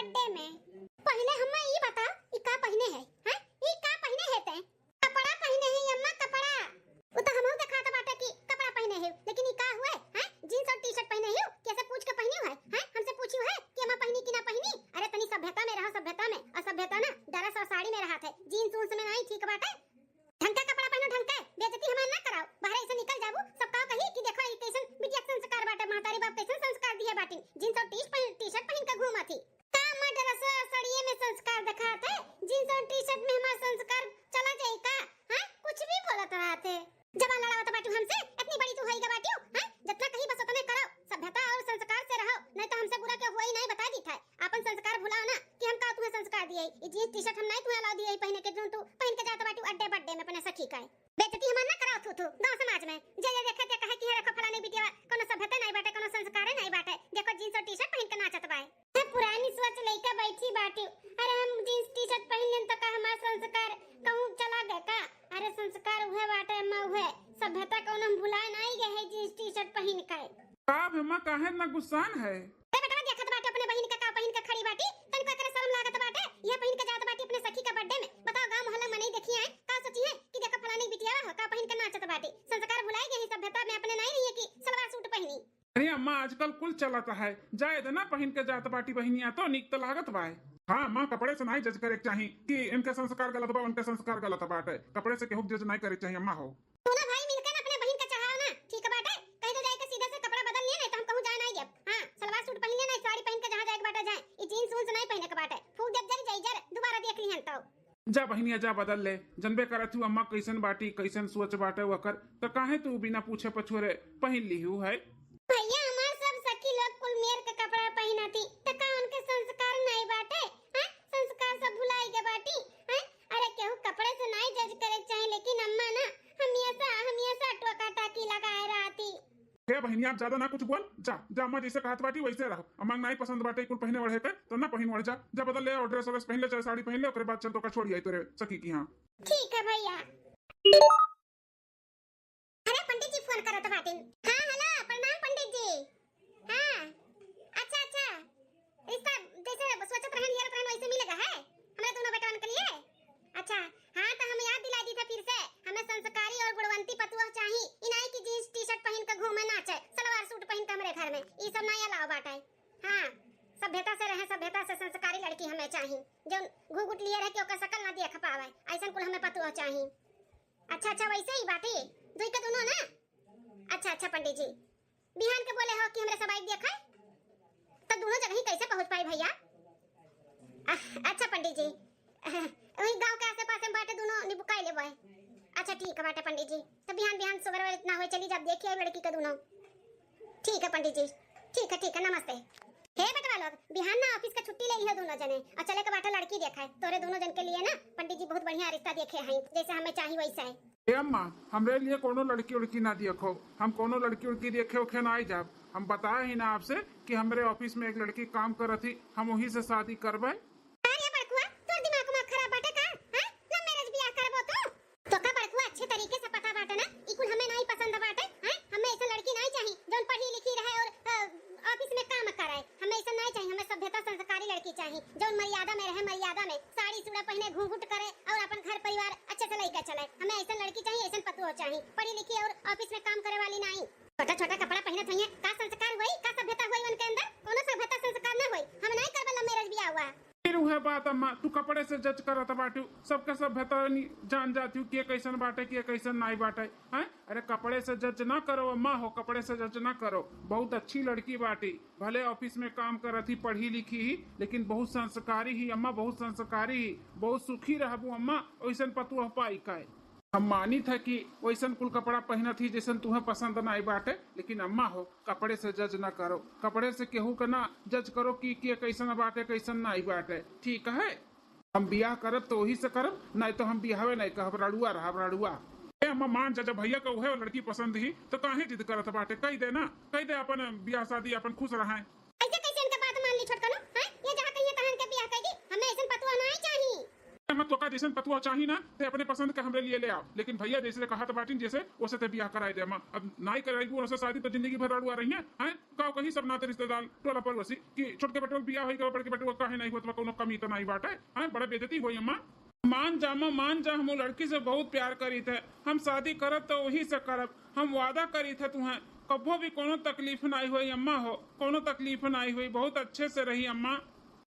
Birthday में। पहले हम्मा ई बता ई का पहने है? हैं ई का पहने है? ते कपड़ा पहने है अम्मा, कपड़ा। वो तो हमहु दिखाता बाटे कि कपड़ा पहने है, लेकिन ई का हुए? हैं जींस और टी-शर्ट पहने है? कैसे पूछ के पहनी है? हैं हमसे पूछी है कि अम्मा पहनी कि ना पहनी? अरे तनी सभ्यता में रहो, सभ्यता में। असभ्यता ना ड्रेस और साड़ी में रहा थे, जींस उन्स में नहीं ठीक बाटे। ढंग का कपड़ा पहनो, ढंग का। बेइज्जती हमार ना कराओ, बाहर ऐसे निकल जाबू सब का कही कि देखो ई कैसन बिटिया संस्कार बाटे, महतारी बाप कैसन संस्कार दिए बाटी। जींस और टी-शर्ट पहन के घूमा थी। का अम्मा ड्रेस और साड़िए में संस्कार दिखाते, जींस और टी-शर्ट में हमार संस्कार चला जाई का? हां कुछ भी बोलत रहते। जबान लड़ावत बाटू हमसे, इतनी बड़ी तू होई गा बाटू? हां जितना कही बस उतना करो, सभ्यता और संस्कार से रहो, नहीं तो हमसे बुरा क्या हुआ ही नहीं बता दी था। अपन संस्कार भुलाओ ना कि हम का तुम्हें संस्कार दिए। ई जींस टी-शर्ट हम नहीं तुम्हें अलाउ दिए पहने के, जो तू पहन के जात बाटू अड्डे बड्डे में अपने सखी का। बेइज्जती हमार ना कराओ थू गांव समाज में। जे जे देखे ते कहे कि हे रखो फलाने बिटिया, कोनो सभ्यता नहीं बाटे, कोनो संस्कार नहीं बाटे। देखो जींस और टी-शर्ट पहन के नाचत बाए। ते पुरानी सोच लइका बैठी बाटी। अरे हम जींस टी-शर्ट पहन लेन तो का हमार संस्कार कहूं चला गए का? अरे संस्कार हुए बाटे अम्मा, हुए सभ्यता को हम भुलाए नहीं गए है जींस टी-शर्ट पहन के। अब हम्मा काहे ना गुस्सान है? ते बेटा देखत बाटे अपने बहिन का पहन के खड़ी बाटी, तनको एकरे शर्म लागत बाटे। ये पहन के जात बाटी अपने सखी का बर्थडे में। बताओ गांव मोहल्ला में नहीं देखी है का? सोची है कि देखो फलानी बिटिया हो का पहन के नाचत बाटी। संस्कार भुलाए गए, सभ्यता में अपने नहीं रही है कि सलवार सूट पहनी। अरे अम्मा आजकल कुल चलता है, जाए देना पहन के जात बाटी बहनिया तो निक तो लागत बाए। हाँ माँ कपड़े से नहीं जज करे चाहिए कि इनके संस्कार गलत बा उनके संस्कार गलत बाटे। कपड़े से केहू जज नहीं करे चाहिए अम्मा हो। दोनों भाई मिलकर ना अपने बहन का चढ़ाओ ना, ठीक है बाटे। कहीं तो जाए के सीधा से कपड़ा बदल लिए नहीं तो हम कहूं जाए नहीं जब। हां सलवार सूट पहन लिए नहीं, साड़ी पहन के जहां जाए के बाटे जाए। ई जींस उन्स नहीं पहने के बाटे। फूल जब जरी जाई जर दोबारा देख ली हन तो। जा बहनिया जा बदल ले, जनबे करत हूँ अम्मा कैसन बाटी कैसन सोच बाटे वकर, तो काहे तू बिना पूछे पछोरे पहन लिहू है? भैया हमार सब सखी लोग कुल मेर के कपड़ा पहनती त का उनके संस्कार नहीं बाटे? हैं संस्कार सब भुलाई के बाटी। हैं अरे केहू कपड़े से नहीं जज करे चाहिए, लेकिन अम्मा ना हमेशा टोका टाकी लगाए रहती। हे बहनिया आप ज्यादा ना कुछ बोल, जा जा अम्मा जैसे कहत बाटी वैसे रहो। अम्मा नहीं पसंद बाटे कुल पहने वढ़े के तो ना पहन वढ़ जा। जा बदल ले और ड्रेस पहन ले, चाहे साड़ी पहन ले, ओकरे बाद चल तो का छोड़ी आई तेरे सखी की। हां ठीक है भैया। अरे पंडित जी फोन करत बाटिन। हां हेलो प्रणाम पंडित जी। हां अच्छा रिश्ता जैसे सोचत रहन यार रहन वैसे मिलेगा है हमारे दोनों बेटवन के लिए? अच्छा हां तो हम याद दिला दी था फिर से, हमें संस्कारी और गुणवंती पतुआ चाहिए। ई नहीं कि जींस टी-शर्ट पहन के घूमे नाचे, सलवार सूट पहन के हमारे घर में ई सब नहीं अलाउ बाटे। हां सभ्यता से रहे, सभ्यता से संस्कारी लड़की हमें चाहिए, जो घूघुट लिए रहे कि ओकर शकल ना देख पावे, ऐसन कुल हमें पतुआ चाहिए। अच्छा वैसे ही बाटी दुई के दोनों ना? अच्छा पंडित जी बिहान के बोले हो कि हमरे सबाई देखे तो दोनों जगह ही कैसे पहुंच पाई भैया? अच्छा पंडित जी वही गांव के आस-पास में बाटे दोनों निबुकाई लेबे। अच्छा ठीक है बाटे पंडित जी, तो बिहान सुबह इतना होए चली जब देखिए लड़की के दोनों। ठीक है पंडित जी, ठीक है नमस्ते। हे बेटवा लोग बिहान ना ऑफिस का छुट्टी ले लियो दोनों जने और चले के बाटे लड़की देखाए तोरे दोनों जन के लिए ना। पंडित जी बहुत बढ़िया रिश्ता देखे हैं जैसे हमें चाहिए वैसा है। ए अम्मा हमरे लिए कोनो लड़की उड़की ना देखो, हम कोनो लड़की उड़की देखे ओखे ना आई जाब। हम बताए ही ना आपसे कि हमरे ऑफिस में एक लड़की काम करत थी, हम वही से शादी करबे। अरे बड़कुआ तोर दिमाग में खराब बाटे का? हां लव मैरिज बियाह करबो तो का बड़कुआ अच्छे तरीके से पता बाटे ना ई कुल हमें नहीं पसंद बाटे। हां हमें ऐसा लड़की नहीं चाहिए जो पढ़ी लिखी रहे और ऑफिस में काम करे। हमें ऐसा नहीं चाहिए, हमें सभ्यता संस्कारी लड़की चाहिए जो मर्यादा में रहे, मर्यादा में साड़ी चूड़ा पहने घूंघट करे और अपन घर परिवार अच्छे से लेकर चले। हमें ऐसा लड़की चाहिए, ऐसा पतुआ चाहिए, पढ़ी लिखी और ऑफिस में काम करे वाली नहीं। छोटा कपड़ा पहने चाहिए, का संस्कार होई का सभ्यता होई उनके अंदर? कोनो सभ्यता संस्कार ना होई, हम नहीं करबे लव मैरिज बियाह हुआ। फिर वह बात अम्मा तू कपड़े से जज करत बाटू, सबके सभ्यता जान जाती हूँ कि कैसन बाटे कि कैसन नहीं बाटे। हैं अरे कपड़े से जज ना करो अम्मा हो, कपड़े से जज ना करो। बहुत अच्छी लड़की बाटी, भले ऑफिस में काम करत ही, पढ़ी लिखी ही, लेकिन बहुत संस्कारी ही अम्मा, बहुत संस्कारी ही। बहुत सुखी रहबू अम्मा वैसन पतुआ पाई का। हम मानी था कि वैसन कुल कपड़ा पहना थी जैसन तुम्हें पसंद नहीं बाटे, लेकिन अम्मा हो कपड़े से जज ना करो, कपड़े से केहू का ना जज करो कि कैसन बाटे कैसन नहीं बाटे। ठीक है हम बियाह करब तो वही से करब, नहीं तो हम बियाहवे नहीं कहब, रड़ुआ रहब रड़ुआ। अम्मा मान जा जब भैया का उहे लड़की पसंद ही तो काहे जिद करत बाटे? कह दे ना, कह दे अपन बियाह शादी अपन खुश रहे। ऐसे कैसे इनका बात मान ली छोटकनो? हैं ये जहां कहिए तहन के बियाह कर दी, हमें ऐसन पतुआ नहीं चाहिए। अम्मा तोका जैसन पतुआ चाही ना ते अपने पसंद का हमरे लिए ले आओ, लेकिन भैया जैसे कहा तो बाटिन जैसे वैसे ते बियाह कराई दे अम्मा। अब नाई कराई उनसे शादी तो जिंदगी भर अड़ुआ रही है हैं का कहीं सब नाते रिश्तेदार टोला परवसी कि छोटके बेटो बियाह होई के बड़के बेटो काहे नहीं होत कोनो कमी तो नहीं बाटे हैं, बड़ा बेइज्जती होई अम्मा। मान जा अम्मा मान जा, हम लड़की से बहुत प्यार करी थे, हम शादी करब तो वही से करब, हम वादा करी थे तुम्हें कभो भी कोनो तकलीफ नहीं हुई अम्मा हो, कोनो तकलीफ नहीं हुई, बहुत अच्छे से रही अम्मा।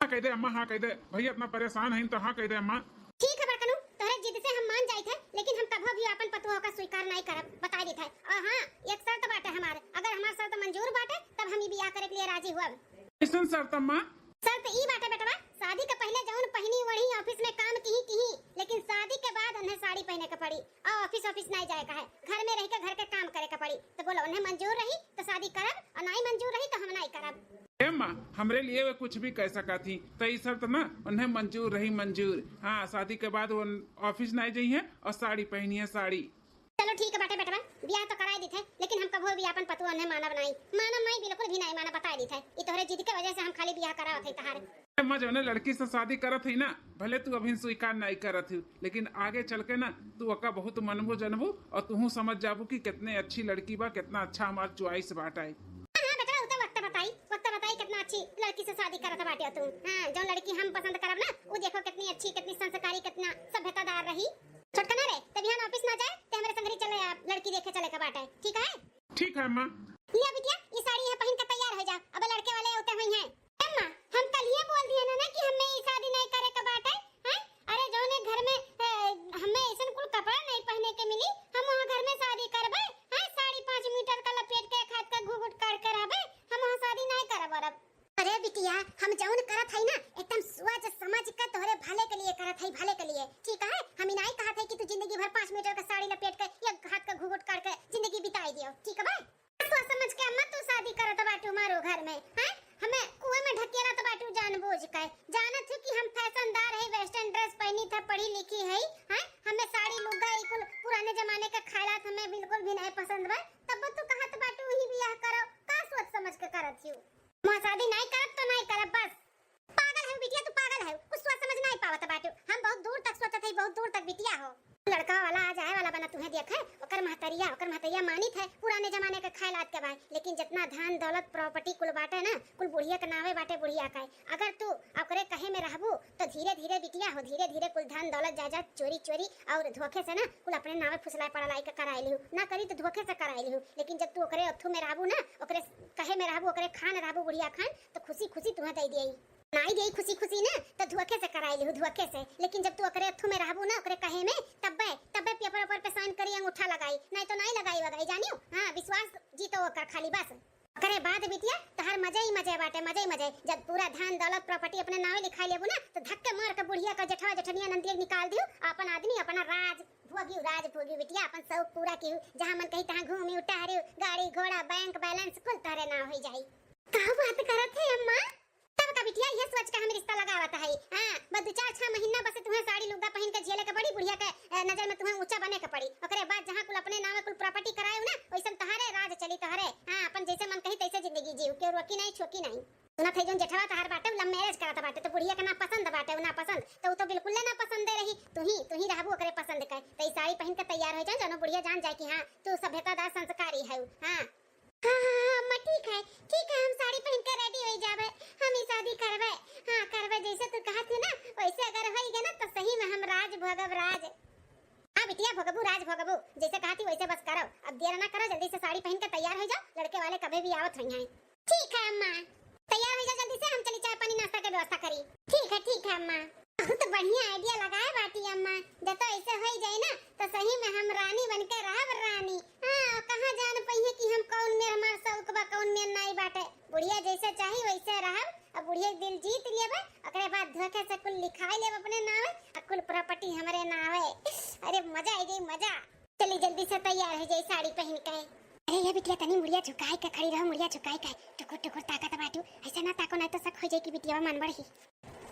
हाँ कह दे अम्मा, हाँ कह दे, भैया इतना परेशान है तो हाँ कह दे अम्मा। ठीक है बड़कनू, तोहरे जिद से हम मान जाए थे, लेकिन हम कभो भी अपन पतुआ का स्वीकार नहीं करब, बता दी थे। और हाँ एक शर्त बाटे हमारे, अगर हमार शर्त मंजूर बाटे तब हम बियाह करे के लिए राजी हुआ। कैसन शर्त अम्मा? शर्त ई बाटे बेटवा, शादी के पहले जौन पहनी वही ऑफिस में काम की, लेकिन शादी के बाद उन्हें साड़ी पहने के पड़ी और ऑफिस नहीं जाए का है, घर में रह के घर के काम करे के पड़ी। तो बोलो उन्हें मंजूर रही तो शादी करब और नहीं मंजूर रही तो हम नहीं करब। अम्मा हमरे लिए वे कुछ भी कह सका थी तो ये शर्त ना उन्हें मंजूर रही मंजूर। हाँ शादी के बाद वो ऑफिस नहीं जाई है और साड़ी पहनी है साड़ी। चलो ठीक है बाटे बेटवा, ब्याह तो कराई दी थे, लेकिन हम कभो भी अपन पतुआ उन्हें मानब नहीं, बिल्कुल भी नहीं माना, बता दी थे। ये तोहरे जिद के वजह से हम खाली ब्याह करावत है तहारे। अम्मा जो है लड़की से शादी करत है ना, भले तू अभी स्वीकार नहीं करत है, लेकिन आगे चल के ना तू अका बहुत मनबू जनबू और तू समझ जाबू कि कितने अच्छी लड़की बा, कितना अच्छा हमार चॉइस बाटा है। हाँ बेटा वक्त बताई कितना अच्छी लड़की से शादी करत बाटे तू। हाँ जो लड़की हम पसंद करब ना वो देखो कितनी अच्छी, कितनी संस्कारी, कितना सभ्यतादार रही। छोटका ना रे तभी हम ऑफिस ना जाए ते हमारे संगरी चले लड़की देखे चले का बाटे, ठीक है? ठीक है अम्मा। लिया बिटिया ये साड़ी है पहन के तैयार हो जा, अब लड़के वाले होते हुए हैं। अम्मा हम कल ही बोल दिए ना कि हमें ये शादी नहीं करे का बाटे हैं। अरे जोने घर में हमें ऐसा कुल कपड़ा नहीं पहने के मिली, हम वहां घर में शादी करबे हैं, साड़ी 5 मीटर का लपेट के एक हाथ का घूंघट काट के रहबे, हम वहां शादी नहीं करब। और अरे बिटिया हम जौन करत है ना एकदम सोच समझ के तोहरे भले के लिए करत है, भले के लिए, ठीक है? हम ही नहीं कहत है कि तू जिंदगी भर 5 मीटर का साड़ी लपेट के एक हाथ का घूंघट काट के जिंदगी बिताई दियो, ठीक है भाई? सोच समझ के अम्मा तू शादी करत बाटू मारो घर में हैं, हमें कुएं में ढकेला तो बाटू जानबूझ के, जानत हो कि हम फैशनदार है, वेस्टर्न ड्रेस पहनी था, पढ़ी लिखी है हैं, हमें साड़ी लुगा बिल्कुल पुराने जमाने का ख्यालात हमें बिल्कुल भी नहीं पसंद बा, तब तू कहत बाटू ही बियाह करो, का सोच समझ के करत हो? मैं शादी नहीं करब तो नहीं करब बस। पागल है बिटिया, तू पागल है, कुछ सोच समझ नहीं पावत बाटू। हम बहुत दूर तक सोचत है, बहुत दूर तक बिटिया हो, लड़का वाला आ जाए वाला बना तुम्हें देखे, ओकर महतरिया मानी थे पुराने जमाने के ख्यालात के भाई, लेकिन जितना धन दौलत प्रॉपर्टी कुल बाटे ना कुल बुढ़िया के नावे बाटे, बुढ़िया का। अगर तू ओकरे कहे में रहबू तो धीरे धीरे बिटिया हो, धीरे धीरे कुल धन दौलत जायदाद चोरी चोरी और धोखे से ना कुल अपने नावे फुसलाई पड़लाई के कराई लिहू, ना करी तो धोखे से कराई लिहू। लेकिन जब तू ओकरे अथू में रहबू ना, ओकरे कहे में रहबू, ओकरे खान रहबू बुढ़िया खान, तो खुशी खुशी तुम्हें दे दियई, नहीं दे खुशी खुशी ना तो धोखे से कराई लिहू, धोखे से। लेकिन जब तू ओकरे अथू में रहबू ना, ओकरे कहे में, तब्बे पेपर पे साइन करी, अंगूठा लगाई, नहीं तो नहीं लगाई वगाई, जानियो? हाँ विश्वास जीतो ओकर खाली बस। करे बाद बिटिया तहर मजे ही मजे बाटे, मजे ही मजे। जब पूरा धन दौलत प्रॉपर्टी अपने नावे लिखा लेबू ना तो धक्के मार के बुढ़िया का जेठवा जेठनिया नंदिया निकाल दियो, अपन आदमी अपना राज भोगी बिटिया, अपन सब पूरा की जहां मन कहीं तहां घूमी उतारे, गाड़ी घोड़ा बैंक बैलेंस कुल तारे ना हो जाई। का बात करत है अम्मा? तब का बिटिया ये सोच के हम रिश्ता लगावत है। हां बस 2-4 महीना बस तुम्हें साड़ी लुगा पहन के झेले के पड़ी, बुढ़िया के नजर में तुम्हें ऊंचा बने के पड़ी, ओकरे बाद जहां कुल अपने नाम कुल प्रॉपर्टी करायो ना वैसन तहारे राज चली तहरे। हां अपन जैसे मन कही तैसे जिंदगी जीव के, रोकी नहीं छोकी नहीं। सुना थे जोन जेठवा तहार बाटे लव मैरिज करत बाटे, तो बुढ़िया के ना पसंद बाटे, ना पसंद तो बिल्कुल ना पसंद दे रही, तू ही रहबू ओकरे पसंद के। तो साड़ी पहन के तैयार हो जा, जानो बुढ़िया जान जाए कि हां तू सभ्यतादार संस्कारी है। हां अम्मा ठीक है हम साड़ी पहन के रेडी हो जाबे, हम ही शादी करबे। हां करबे जैसे तू कहत है ना वैसे अगर होई गए ना तो सही में हम राज भोगब राज। हां बिटिया भोगबू राज भोगबू, जैसे कहती वैसे बस करो, अब देर ना करो, जल्दी से साड़ी पहन के तैयार हो जाओ, लड़के वाले कभी भी आवत नहीं हैं। ठीक है अम्मा तैयार हो जा जल्दी से, हम चली चाय पानी नाश्ता की व्यवस्था करी। ठीक है अम्मा। बहुत बढ़िया आइडिया लगाए बाटी अम्मा, जब तो ऐसे हो जाए ना तो सही में हम रानी बनके रहब रानी। हां कहां जान पइहे कि हम कौन में हमार शौक बा कौन में नहीं बाटे, बुढ़िया जैसे चाही वैसे रहब, अब बुढ़िया दिल जीत लेबे, ओकरे बाद धोखे से कुल लिखाई लेब अपने नावे और कुल प्रॉपर्टी हमरे नावे। अरे मजा आ गई मजा। चली जल्दी से तैयार हो जाई साड़ी पहन के। अरे ये बिटिया तनी मुड़िया झुकाई के खड़ी रहो, मुड़िया झुकाई के टुकुर ताकत बाटू, ऐसा ना ताको नहीं तो शक हो जाए कि बिटिया मन बढ़ी।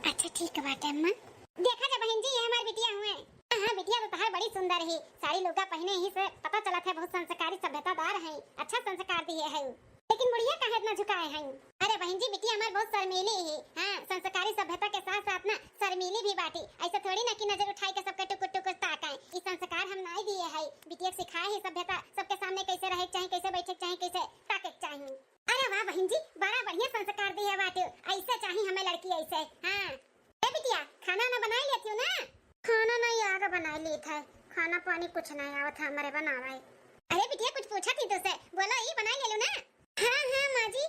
अच्छा ठीक बाटे अम्मा। देखा जा बहन जी ये हमारी बिटिया हुए। हां बिटिया तो तहार बड़ी सुंदर है, साड़ी लुगा पहने ही से पता चला था बहुत संस्कारी सभ्यतादार है, अच्छा संस्कार दिए है। लेकिन मुड़िया काहे इतना झुकाए हैं? अरे बहन जी बिटिया हमार बहुत शर्मीली है। हां संस्कारी सभ्यता के साथ साथ ना शर्मीली मिली भी बाटी। ऐसा थोड़ी ना कि नजर उठाई के सबके टुकुर टुकुर ताकाए। इस संस्कार हम नहीं दिए है। बिटिया सिखाए है सभ्यता, सबके सामने कैसे रहे चाहिए, कैसे बैठे चाहिए, कैसे ताके चाहिए। अरे वाह बहन जी, बड़ा बढ़िया संस्कार दिए बाटी। ऐसे चाहिए हमें लड़की ऐसे। हां ए बिटिया, खाना ना बना लेती हो ना? खाना नहीं आगे बना ली था, खाना पानी कुछ नहीं आवत है हमारे बनावे। अरे बिटिया कुछ पूछा थी तुझसे, बोलो ये बना ले लो ना। हाँ हाँ माँ जी,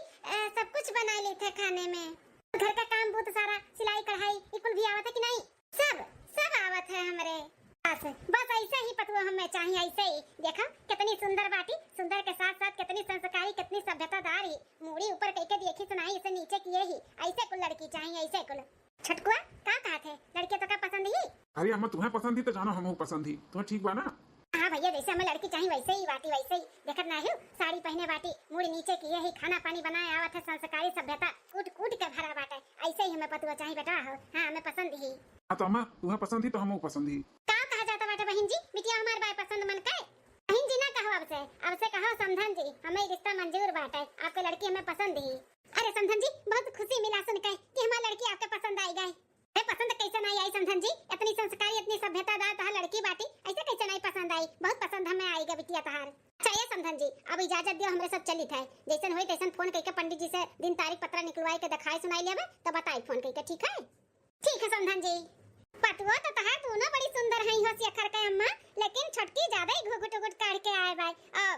सब कुछ बना ली थे खाने में। घर का काम बहुत सारा, सिलाई कढ़ाई इकुल भी आवत है कि नहीं? सब सब आवत है हमारे। बस ऐसे ही पतुआ हमें चाहिए, ऐसे ही। देखो कितनी सुंदर बाटी, सुंदर के साथ साथ कितनी संस्कारी, कितनी सभ्यतादार ही। मूड़ी ऊपर कह देखी सुनाई, इसे नीचे किए ही। ऐसे कुल लड़की चाहिए, ऐसे कुल। छटकुआ का कहा थे लड़के तो का पसंद ही? अरे अम्मा तुम्हें पसंद ही तो जानो हमहू पसंद ही। तुम्हें ठीक बा ना? हाँ भैया, जैसे हमें लड़की चाहिए वैसे ही बाटी, वैसे ही। देखत ना है साड़ी पहने बाटी, मुड़ी नीचे किए ही, खाना पानी बनाए आवत है, संस्कारी सभ्यता कूट कूट के भरा बाटे। ऐसे ही हमें पतुआ चाहिए बेटा। हो हाँ हमें पसंद ही। हाँ तो अम्मा तुम्हें पसंद ही तो हमहू पसंद ही। का कहा जाता बाटे बहन जी? बिटिया हमार बाय पसंद मन के। बहन जी ना कहो अब से कहो समधन जी, हमें रिश्ता मंजूर बाटे, आपके लड़की हमें पसंद ही। अरे समधन जी, बहुत खुशी मिला सुन के कि हमारी लड़की आपके पसंद आई गई। अरे पसंद कैसे नहीं आई समधन जी? इतनी संस्कारी, इतनी सभ्यतादार तहार लड़की बाटी, ऐसे कैसे नहीं पसंद आई? बहुत पसंद हमें आएगा बिटिया तहार। चाहिए समधन जी, अब इजाजत दियो, हमरे सब चली थे। जैसन होई तैसन फोन करके पंडित जी से दिन तारीख पत्र निकलवाई के दिखाई सुनाई लेबे तो बताई फोन करके। ठीक है? ठीक है समधन जी। पतुआ तो तहार दोनों बड़ी सुंदर है हो सिखर के अम्मा, लेकिन छोटकी ज्यादा ही घुघुट घुघुट काट के आए भाई।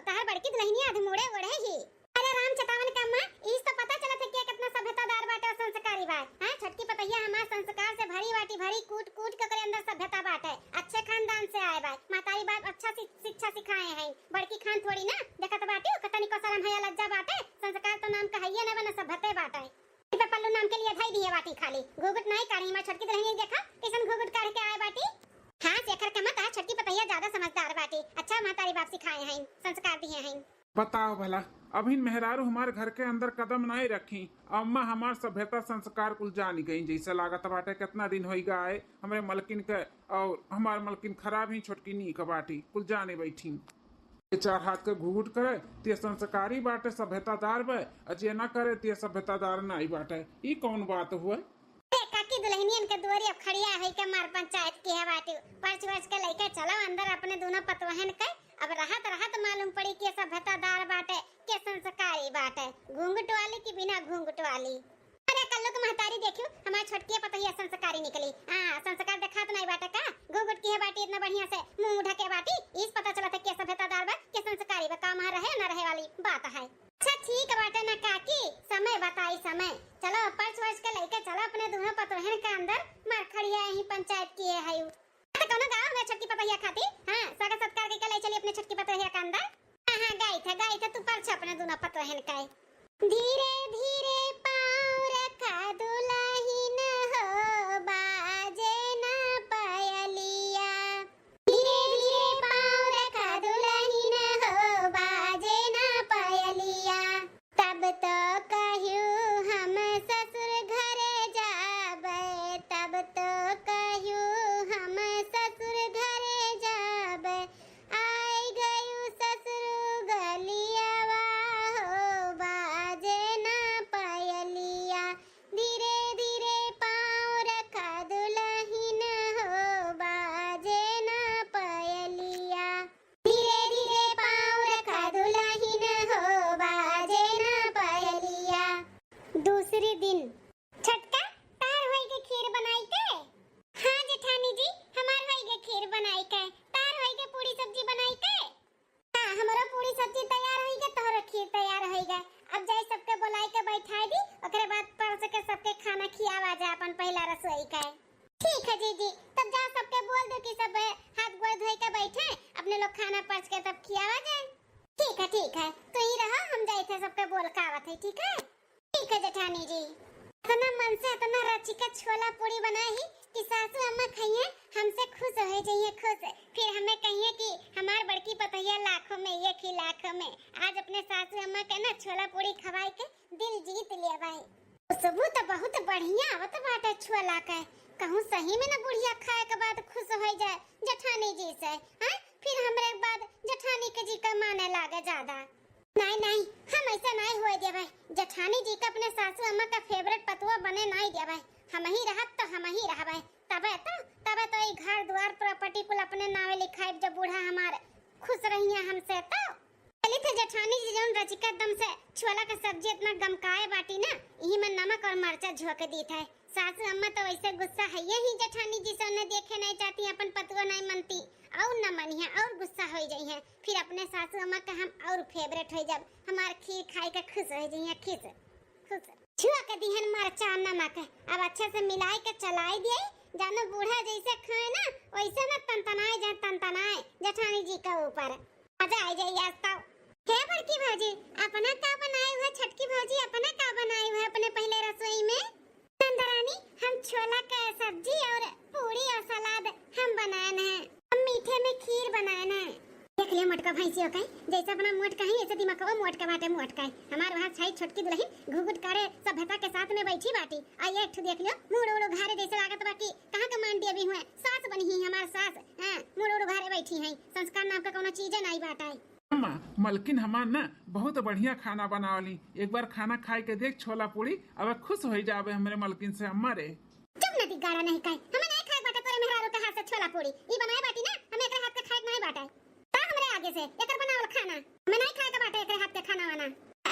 तहार बड़की दुल्हनिया अधमोड़े ओढ़े ही। अरे राम चतावन का अम्मा, इस तो पता चला था कि कितना सभ्यतादार बाटे और संस्कारी बा। हां छोटकी पतैया हमार संस्कार से भरी बाटी, भरी कूट कूट के अंदर सभ्यता बाटे। अच्छे खानदान से आए बा, मातारी बाप अच्छा शिक्षा सिखाए हैं। बड़की खान थोड़ी ना देखत बाटी, कतनी को शर्म है लज्जा बाटे। संस्कार तो नाम कहिए ना बना सभ्यता बाटे। पे पल्लू नाम के लिए धाई दिए बाटी खाली, घुघुट नहीं काढ़ी। मैं छोटकी दुल्हनिया देखा कैसन घुघुट काढ़ के आए बाटी। हां शेखर का मत छोटकी पतैया ज्यादा समझदार बाटी, अच्छा मातारी बाप सिखाए हैं, संस्कार दिए हैं। बताओ भला, अभी मेहरारू हमारे घर के अंदर कदम नहीं रखी, अम्मा हमार सभ्यता संस्कार कुल जानी गई। जैसे लागत बाटे कितना दिन हो गए हमारे मलकिन के, और हमार मलकिन खराब ही छोटकी नी का बाटी कुल जाने बैठी। चार हाथ के घूट करे ते संस्कारी बाटे, सभ्यतादार बे, अजे ना करे ते सभ्यतादार नहीं बाटे। ई कौन बात हुआ? काकी दुल्हनियन के दुआरी अब खड़िया है के मार पंचायत की है बाटी। पर्च वर्च के लेके चलो अंदर अपने दोनों पतवहन के। अब राहत मालूम पड़ी कि सभ्यतादार बाटे के संस्कारी बाटे, घूंघट वाली की बिना घूंघट वाली। अरे कल्लू के महतारी देखियो हमारी छोटकी पतैया संस्कारी निकली। हां संस्कार देखा तो नहीं बाटे का, घूंघट की है बाटी इतना बढ़िया से मुंह ढके बाटी। इस पता चला था कि सभ्यतादार बा के संस्कारी बा, काम रहे ना रहे वाली बात है। अच्छा ठीक बाटे ना काकी, समय बताई समय। चलो पर्च वर्च के लेके चलो अपने दोनों पतोहन के अंदर, मार खड़िया यही पंचायत की है। तो कोनो गांव में छोटकी पतैया खाती। हां स्वागत सत्कार के ले चली अपने छोटकी पतैया के अंदर। हां गई थे तू पर्च अपने दोनों पतोहन के। धीरे धीरे पाँव रखा दुल्हन हो, बाजे ना पायलिया। धीरे धीरे पाँव रखा दुल्हन हो, बाजे ना पायलिया। तब तो कहियो हम ससुर घरे जाबे, तब तो कहियो हम ससुर घरे जाबे। आई गयो ससुर गलियावा हो, बाजे ना पायलिया। धीरे धीरे पाँव रखा दुल्हन हो, बाजे ना पायलिया। धीरे धीरे पाँव रखा दुल्हन हो, बाजे ना पायलिया। दूसरी दिन छटका तार होई के खीर बनाई के। हाँ जेठानी जी, हमार होई के खीर बनाई के, तार होई के पूरी सब्जी बनाई के। हाँ हमारा पूरी सब्जी तैयार होई के, तोहरा खीर तैयार होई के। अब जाई सबके बुलाई के बैठाई दी, ओकरे बाद परस के सबके खाना खियावा जा अपन पहला रसोई के। ठीक है जी, तब जा सबके बोल दो कि सब हाथ गोड़ धोई के बैठे, अपने लोग खाना परस के तब खियावा जाए। ठीक है तो ही रहा, हम जाए थे सबके बोल के आवत है। ठीक है जेठानी जी। इतना मन से इतना रची का छोला पूरी बनाई कि सासू अम्मा खाइए हमसे खुश हो जाइए, खुश। फिर हमें कहिए कि हमार बड़की पतैया लाखों में, ये खी लाखों में। आज अपने सासू अम्मा के ना छोला पूरी खवाई के दिल जीत लिया भाई। सबू तो बहुत बढ़िया आवत बाटे छोला के। कहूँ सही में ना बुढ़िया खाए के बाद खुश हो जाए जेठानी जी से। हां फिर हमरे बाद जेठानी के जी का माने लागे ज्यादा। नहीं हम ऐसा नहीं होए दे भाई। जेठानी जी का अपने सासू अम्मा का फेवरेट पतुआ बने नहीं दे भाई। हम ही रहत तो हम ही रहबै, मरचा झोंक दी था। सासू अम्मा तो वैसे गुस्सा है ही जेठानी जी से उन्हें देखे नहीं चाहती, अपन पतुआ नहीं मनती और न मनिया और गुस्सा हो जाई है। फिर अपने सासू अम्मा का हम और फेवरेट हो जब हमार खीर खाए के खुश हो जाई है, खुश खुश छुआ के दिहन मरचा नमक अब अच्छे से मिलाई के चलाई दिए। जानो बूढ़ा जैसे खाए ना वैसे ना तनतनाए जेठानी जी के ऊपर मजा आ जाए। आज तो हे बड़की भौजी अपना का बनाए हुए, छटकी भौजी अपना का बनाए हुए अपने पहले रसोई में? नंदरानी हम छोला का सब्जी और पूरी और सलाद हम बनाए हैं। हम मीठे में खीर बनाए हैं। देख लियो मोटका भैंसियों का जैसे अपना मोटका है ऐसे दिमाग वो मोटका बाटे मोटका है। हमार वहां छाई छोटकी दुल्हन घुघुट करे सभ्यता के साथ में बैठी बाटी। आइए एक देख लियो मुड़ उड़ घारे जैसे लागत बाकी कहां का मान दिया भी हुए। सास बनी ही हमार सास, हां मुड़ उड़ घारे बैठी है। संस्कार नाम का कोनो चीज नहीं बाटा है। अम्मा मलकिन हमार ना बहुत बढ़िया खाना बनावली, एक बार खाना खाए के देख छोला पूरी अब खुश हो जावे हमरे मलकिन से। अम्मा रे चुप न दिगाड़ा नहीं खाए, हमें नहीं खाए बाटा तोरे मेहरारू के हाथ से छोला पूरी। ई बनाए बाटी ना हमें एकरे हाथ के खाए नहीं बाटा ता हमरे आगे से एकर बनावल खाना हमें नहीं खाए का बाटा एकरे हाथ के खाना वाना।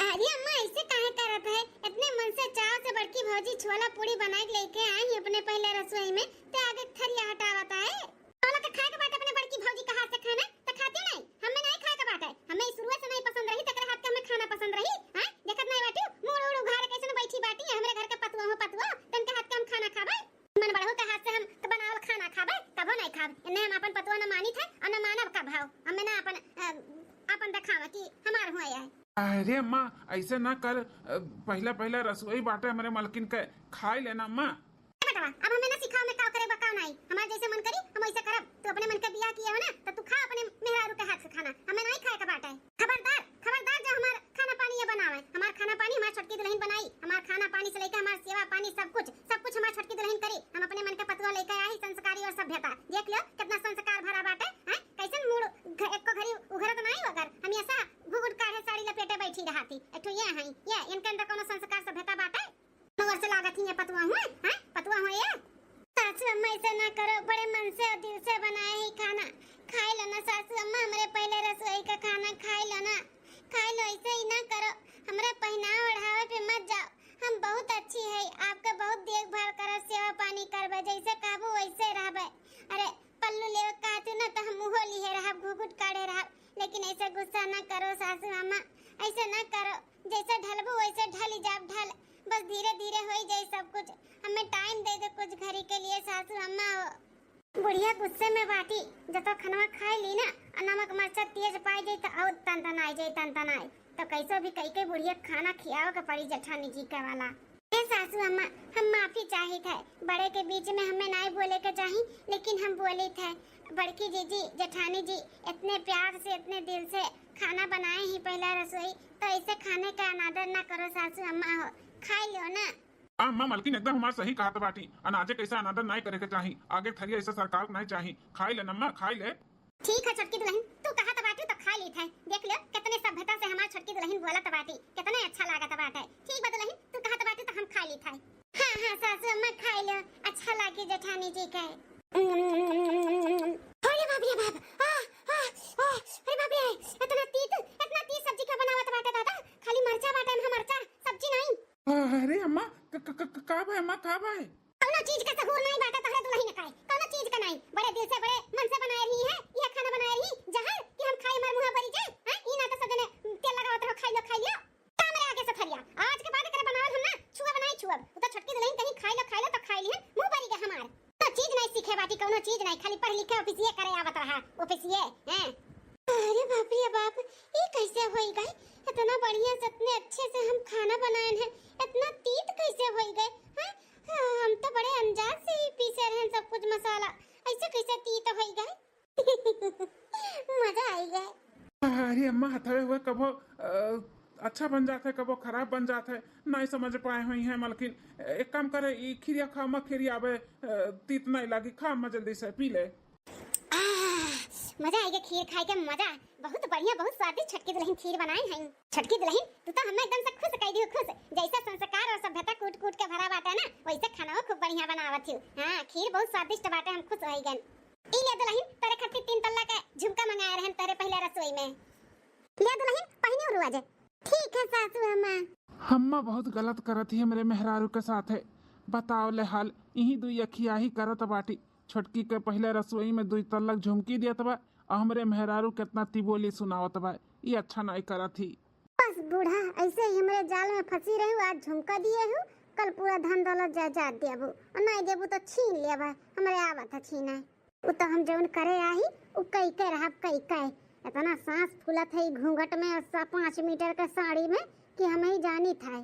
अरे अम्मा ऐसे काहे करत है? इतने मन से चाव से बड़की भौजी छोला पूरी बनाए लेके आई अपने पहले रसोई में ते आगे थरिया हटावता है। छोला के खाए का बाटा अपने बड़की भौजी के हाथ से खाना त खाती नहीं, हमें नहीं खाए का बाटा। हमें शुरू से नहीं पसंद रही तेरे हाथ के हमें खाना पसंद रही। हां देखत नहीं बाटी मुड़ उड़ उघार कैसे बैठी बाटी हमरे घर के पतुआ हो पतुआ तनके हाथ के हम खाना खाबे। मन बड़ो के हाथ से हम तो बनावल खाना खाबे कबो नहीं खाब। इन्हें हम अपन पतुआ न मानी थे और न मानव का भाव हमें ना अपन दिखावा कि हमार हुआ है। अरे अम्मा ऐसे ना कर, पहला रसोई बाटे हमारे मलकिन के खाई लेना अम्मा। बेटा अब हमें ना सिखाओ में का करे बकाओ नहीं, हमार जैसे मन करी हम वैसे करब। तू अपने मन के बियाह किया हो ना तो तू खा अपने मेहरारू के हाथ से खाना, हमें नहीं खाए का बाटा है। खबरदार खबरदार जो हमार खाना पानी ये बनावे। हमार खाना पानी हमार छोटकी दुल्हन बनाई, हमार खाना पानी से लेकर हमार सेवा पानी सब कुछ हमार छोटकी दुल्हन करी। हम अपने मन के पतुआ लेकर आई संस्कारी और सभ्यता। देख लो कितना संस्कार भरा बाटे हैं। कैसन मूड एक को घरी उघरत नहीं अगर हम ऐसा घुघुट काढ़े साड़ी लपेटे बैठी रहती। एठो ये है ये इनके अंदर कोनो संस्कार सभ्यता बाटे नवर से लागत ही है पतुआ हुए हैं पतुआ हुए ये। सासू अम्मा ऐसा ना करो, बड़े मन से और दिल से बनाए ही खाना खाई लो ना। सासू अम्मा हमारे पहले रसोई का खाना खाई लो ना, खाई लो। ऐसे ही ना करो, हमारा पहनावा ओढ़ावे पे मत जाओ। हम बहुत अच्छी है, आपका बहुत देखभाल करो, सेवा पानी करबे जैसे कहबो वैसे रहबे। अरे पल्लू ले कहते ना तो हम मुंह लिए रहब घुघुट काढ़े रहब। लेकिन ऐसे गुस्सा ना करो सासू अम्मा, ऐसे ना करो। जैसे ढलबो वैसे ढल जाब ढल, बस धीरे धीरे हो जाए सब कुछ। हमें टाइम दे दो कुछ घड़ी के लिए सासू अम्मा। बुढ़िया गुस्से में बाटी जब तो खाना खाई ली ना और नमक मरचा तेज पाई जाए तो और तनतनाए तो कैसे भी कई बुढ़िया खाना खियाओ के पड़ी जेठानी जी के वाला। सासू अम्मा हम माफी चाही थे, बड़े के बीच में हमें नहीं बोले के चाही लेकिन हम बोले थे। बड़की जीजी जेठानी जी इतने प्यार से इतने दिल से खाना बनाए ही पहला रसोई, तो ऐसे खाने का अनादर ना करो सासू अम्मा। हो खाई लो ना। अम्मा मलकिन एकदम हमार सही कहा बाटी, अनाजे कैसा अनादर नहीं करे के चाही, आगे थरिया ऐसा सरकार नहीं चाही। खाई ले अम्मा खाई ले। ठीक है छोटकी दुल्हन तू कहा बाटी तो खा ली थे। देख लो कितने सभ्यता से हमार छोटकी दुल्हन बोला बाटी कितने अच्छा लागत बाटे। ठीक है दुल्हन तू कहा बाटी तो हम खा ली थे। हां हां सासू अम्मा खाई लो, अच्छा लागे जेठानी जी के। अरे बाप रे बाप अरे बाप रे इतना तीत सब्जी का बनावत बाटे दादा, खाली मरचा बाटे हम मरचा सब्जी नहीं। अरे अम्मा का भाई अम्मा का भाई कोनो चीज का सहूर नहीं बाटा तोहरा दुल्हन ने खाए, कोनो चीज का नहीं। बड़े दिल से बड़े मन से बनाए रही है ये खाना बनाए रही जहां कि हम खाए हमार मुंह भरी जाए। हां ई ना तो सजने तेल लगावत रहो खाई लो तामरे आगे से थरिया। आज के बाद करे बनावल हम ना छुआ बनाई छुआ तो छोटकी दुल्हन कहीं खाई लो तो खाई ली मुंह भरी गए हमार। तो चीज नहीं सीखे बाटी कोनो चीज नहीं, खाली पढ़ लिखे ऑफिसिए करे आवत रहा ऑफिसिए हैं। अरे बाप रे बाप ये कैसे होई गए? इतना बढ़िया से इतने अच्छे से हम खाना बनाए हैं, इतना तीत कैसे होई गए? हां हम तो बड़े अंदाज से ही पीसे रहे सब कुछ मसाला, ऐसे कैसे तीत होई गए? मजा आई गए। अरे अम्मा हथवे हुए कबो अच्छा बन जाता है कबो खराब बन जाता है, नहीं समझ पाए हुई हैं मलकिन। एक काम करे ई खीरिया खा मत खीरिया आवे तीत नहीं लगी, खा अम्मा जल्दी से पी ले। मजा आएगा खीर खाए के मजा। बहुत बढ़िया बहुत स्वादिष्ट छोटकी दुल्हन खीर बनाए हैं। छोटकी दुल्हन तू तो हमें एकदम से खुश कर दी, खुश जैसा संस्कार और सभ्यता कूट कूट के भरा बाटे ना वैसे खाना खूब बढ़िया बनावत थी। हां खीर बहुत स्वादिष्ट बाटे, हम खुश हो गए। ई ले दुल्हन तेरे खातिर 3 तल्ला का झुमका मंगाए रहन तेरे पहले रसोई में। ले दुल्हन पहिनी उरुआ जे ठीक है सासू अम्मा। हम्मा बहुत गलत करत ही मेरे मेहरारू के साथ है। बताओ ले हाल यही दुई अखिया ही करत बाटी। छोटकी के पहले रसोई में दुई तल्लक झुमकी दियत बा और हमरे मेहरारू कितना तिबोली सुनावत बा। ये अच्छा नहीं करत ही। बस बूढ़ा ऐसे ही हमारे जाल में फंसी रहू। आज झुमका दिए हूँ, कल पूरा धन दौलत जायदाद देबू और नहीं देबू तो छीन लेबा। हमारे आवत है छीना। वो तो हम जौन करे आही उ कई के रहब कई के। इतना सांस फूलत है घूंघट में और 5 मीटर के साड़ी में कि हम ही जानी था।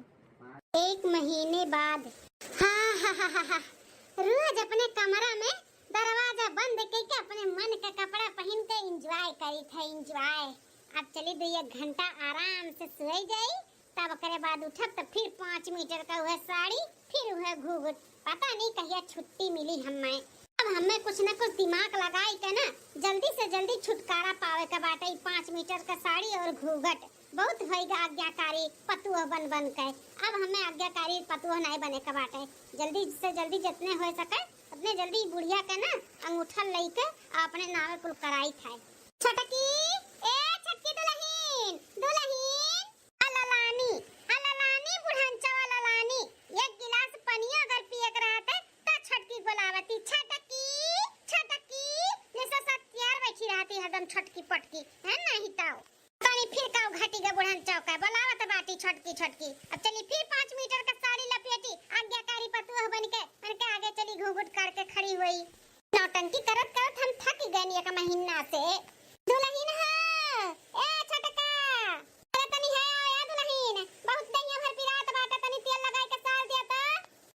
1 महीने बाद हाँ रोज अपने कमरा में दरवाजा बंद करके अपने मन का कपड़ा पहन के एंजॉय करी था। एंजॉय अब चली 2 घंटा आराम से सोई जाई, तब करे बाद उठब तो फिर 5 मीटर का वह साड़ी, फिर वह घूंघट। पता नहीं कहिया छुट्टी मिली हमें। अब हमें कुछ न कुछ दिमाग लगाई के ना जल्दी से जल्दी छुटकारा पावे का बाटे। 5 मीटर का साड़ी और घूंघट बहुत होएगा आज्ञाकारी पतुआ बन बन के। अब हमें आज्ञाकारी पतुआ नहीं बने का बाटे। जल्दी से जल्दी जितने हो सके अपने जल्दी बुढ़िया के ना अंगूठा लेके अपने नावे कुल कराई था। छटकी ए छटकी दुल्हन दुल्हन अललानी बुढ़ंचा अललानी 1 गिलास पानी अगर पिए के रहते तो छटकी बोलावती। छटकी छटकी जैसे सत्यार बैठी रहती हरदम छटकी पटकी है नहीं ताऊ। पानी फिर काऊ घाटी का बुढ़ंचा का बोलावत बाटी छटकी छटकी। अब चली फिर 5 मीटर का साड़ी लपेटी आज्ञाकारी पतुआ बन के आगे चली घूंघट करके खड़ी हुई। नौटंकी करत करत हम थक गए एक महीना से। दुल्हन है ए छटका अरे तनी है या दुल्हन बहुत दैया भर पिरात बाटे। तनी तेल लगाए के साल दिया त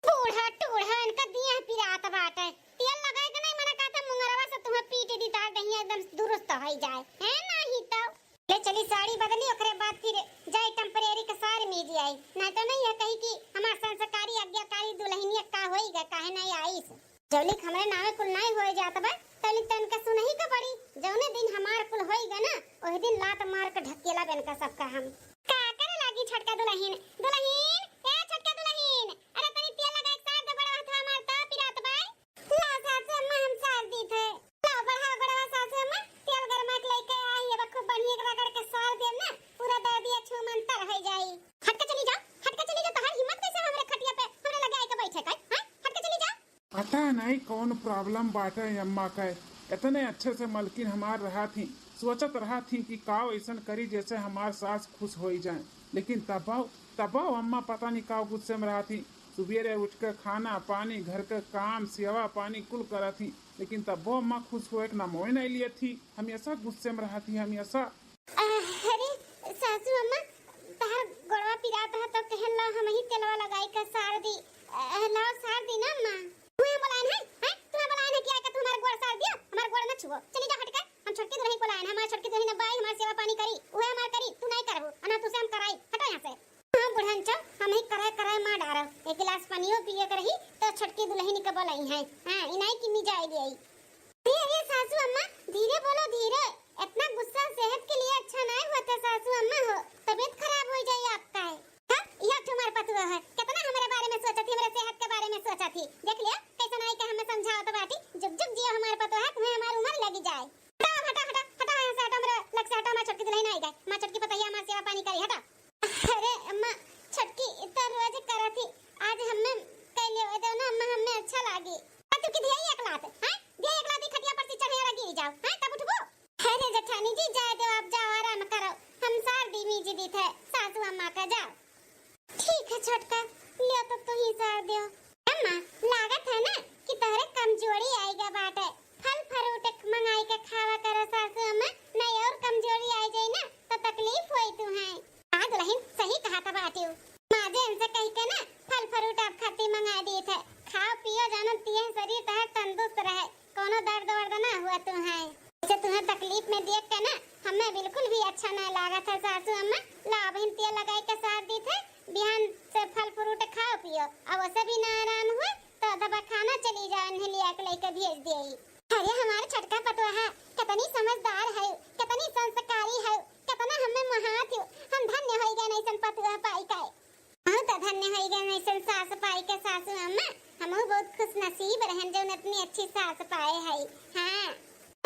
बूढ़ा टूढ़ा इनका दिया पिरात बाटे। तेल लगाए के नहीं मना कहता मुंगरवा से तुम्हें पीट दी तार दैया एकदम दुरुस्त हो जाए है नहीं तो ले चली साड़ी बदली ओकरे बाद फिर जाए टेम्परेरी के सार में दी आई। नहीं तो नहीं है कही कि हमार संस्कारी आज्ञाकारी दुल्हनिया का होईगा काहे नहीं आईस। जौलिक हमरे नावे कुल नहीं होए जात बा तौलिक तन का सुनही का पड़ी। जौने दिन हमार कुल होईगा ना ओही दिन लात मार के ढकेला बन का सबका हम का करे लागी छटका दुल्हन दुल्हन ए छटका दुल्हन अरे तनी तेल लगा एक साथ बड़ा हाथ हमार ता पिरात बाई ला सासू अम्मा हम सार दी थे ला बढ़ा गड़वा सासू अम्मा तेल गरमा के लेके आई अब खूब बढ़िया रगड़ के सार दे ना पूरा दर्दिया छू मंतर हो जाई। हटके चली जा तोहर हिम्मत कैसे हमरे खटिया पे हमरे लगे आई के बैठे का हां हटके चली जा। पता नहीं कौन प्रॉब्लम बाटे अम्मा का। इतने अच्छे से मलकिन हमार रहा थी, सोचत रहा थी कि काव ऐसन करी जैसे हमार सास खुश हो जाए। लेकिन तबाव अम्मा पता नहीं काव गुस्से में रहा थी। सुबेरे उठ कर खाना पानी घर के काम सेवा पानी कुल करा थी, लेकिन तब अम्मा खुश हो एक ना मोए नहीं लिए थी। हमेशा गुस्से में रहा थी हमेशा। अरे सासू अम्मा तहार गोड़वा पिरात है तो कहन ला हम ही तेलवा लगाई का सार दी लाओ सार दी ना अम्मा। तुम्हें बुलाएन है तुम्हें बुलाएन है क्या तुम्हारा गोड़ सार दिया हमारा गोड़ न छुओ। चली जा हटके हम छोटकी दुल्हन बुलाएन हमारा छोटकी दुल्हन बाई हमारा सेवा पानी करी ओए हमार करी तू नहीं करबू अना तुसे हम कराई हटो यहां से। हां बुढ़ंचा हम ही कराए मां डारो 1 गिलास पानीओ पिए करही तो छोटकी दुल्हन के बोलाई है। हां इनाई की मी जाएगी आई। धीरे सासू अम्मा धीरे बोलो धीरे। इतना गुस्सा सेहत के लिए अच्छा नहीं होता सासू अम्मा हो तबीयत खराब हो जाए आपका है। हां यह तुम्हारा पतुआ है कितना हमारे बारे में सोचा थी हमारे सेहत के बारे में सोचा थी। देख लिया कैसा नहीं के हमें समझाओ तो बाटी जुग जुग जियो हमारे पतुआ है तुम्हें हमारी उम्र लगी जाए। हटा यहां से हटा मेरा लग से हटा मैं छोटकी दुल्हन आई गई मैं छोटकी पतैया हमारी सेवा पानी करी हटा। अरे अम्मा छोटकी इतना रोज करा थी आज हमें कह लियो दो ना अम्मा हमें अच्छा लागी। तू की दिया एक लात हां दिया एक लात खटिया पर से चढ़े लगी जाओ हां तब उठबो। अरे जेठानी जी जाए दो आप जाओ आराम करो हम सार दी मीजी दी थे सासू अम्मा का जाओ। ठीक है छोटका लियो तो तू ही सार दियो। अम्मा लागत है ना कि तोहरे कमजोरी आएगा बाटे फल फ्रूट मंगाई के खावा करो सासू अम्मा नहीं और कमजोरी आ जाए ना तो तकलीफ होई तू है। हां दुल्हन सही कहा था बाटियो माजे इनसे कह के ना फल फ्रूट आप खाती मंगा दिए थे खाओ पियो जानो तिए शरीर तोहर तंदुरुस्त रहे कोनो दर्द वर्द ना हुआ तू है। इसे तुम्हें तकलीफ में देख के ना हमें बिल्कुल भी अच्छा नहीं लगा था सासू अम्मा। ला बहन तेल लगाई के सार दी थे बिहान से फल फ्रूट खाओ पियो अब वैसे भी ना आराम हुआ तो दवा खाना चली जाओ इन्हें लिया के लेकर भेज दिए। अरे हमारे छोटका पतुआ है कितनी समझदार है कितनी संस्कारी है कितना हमें महात हो हम धन्य हो गए नैसन पतुआ पाई का बहुत धन्य हो गए नैसन सास पाई के सासू अम्मा हम बहुत खुश नसीब रहन जो इतनी अच्छी सास पाए है। हां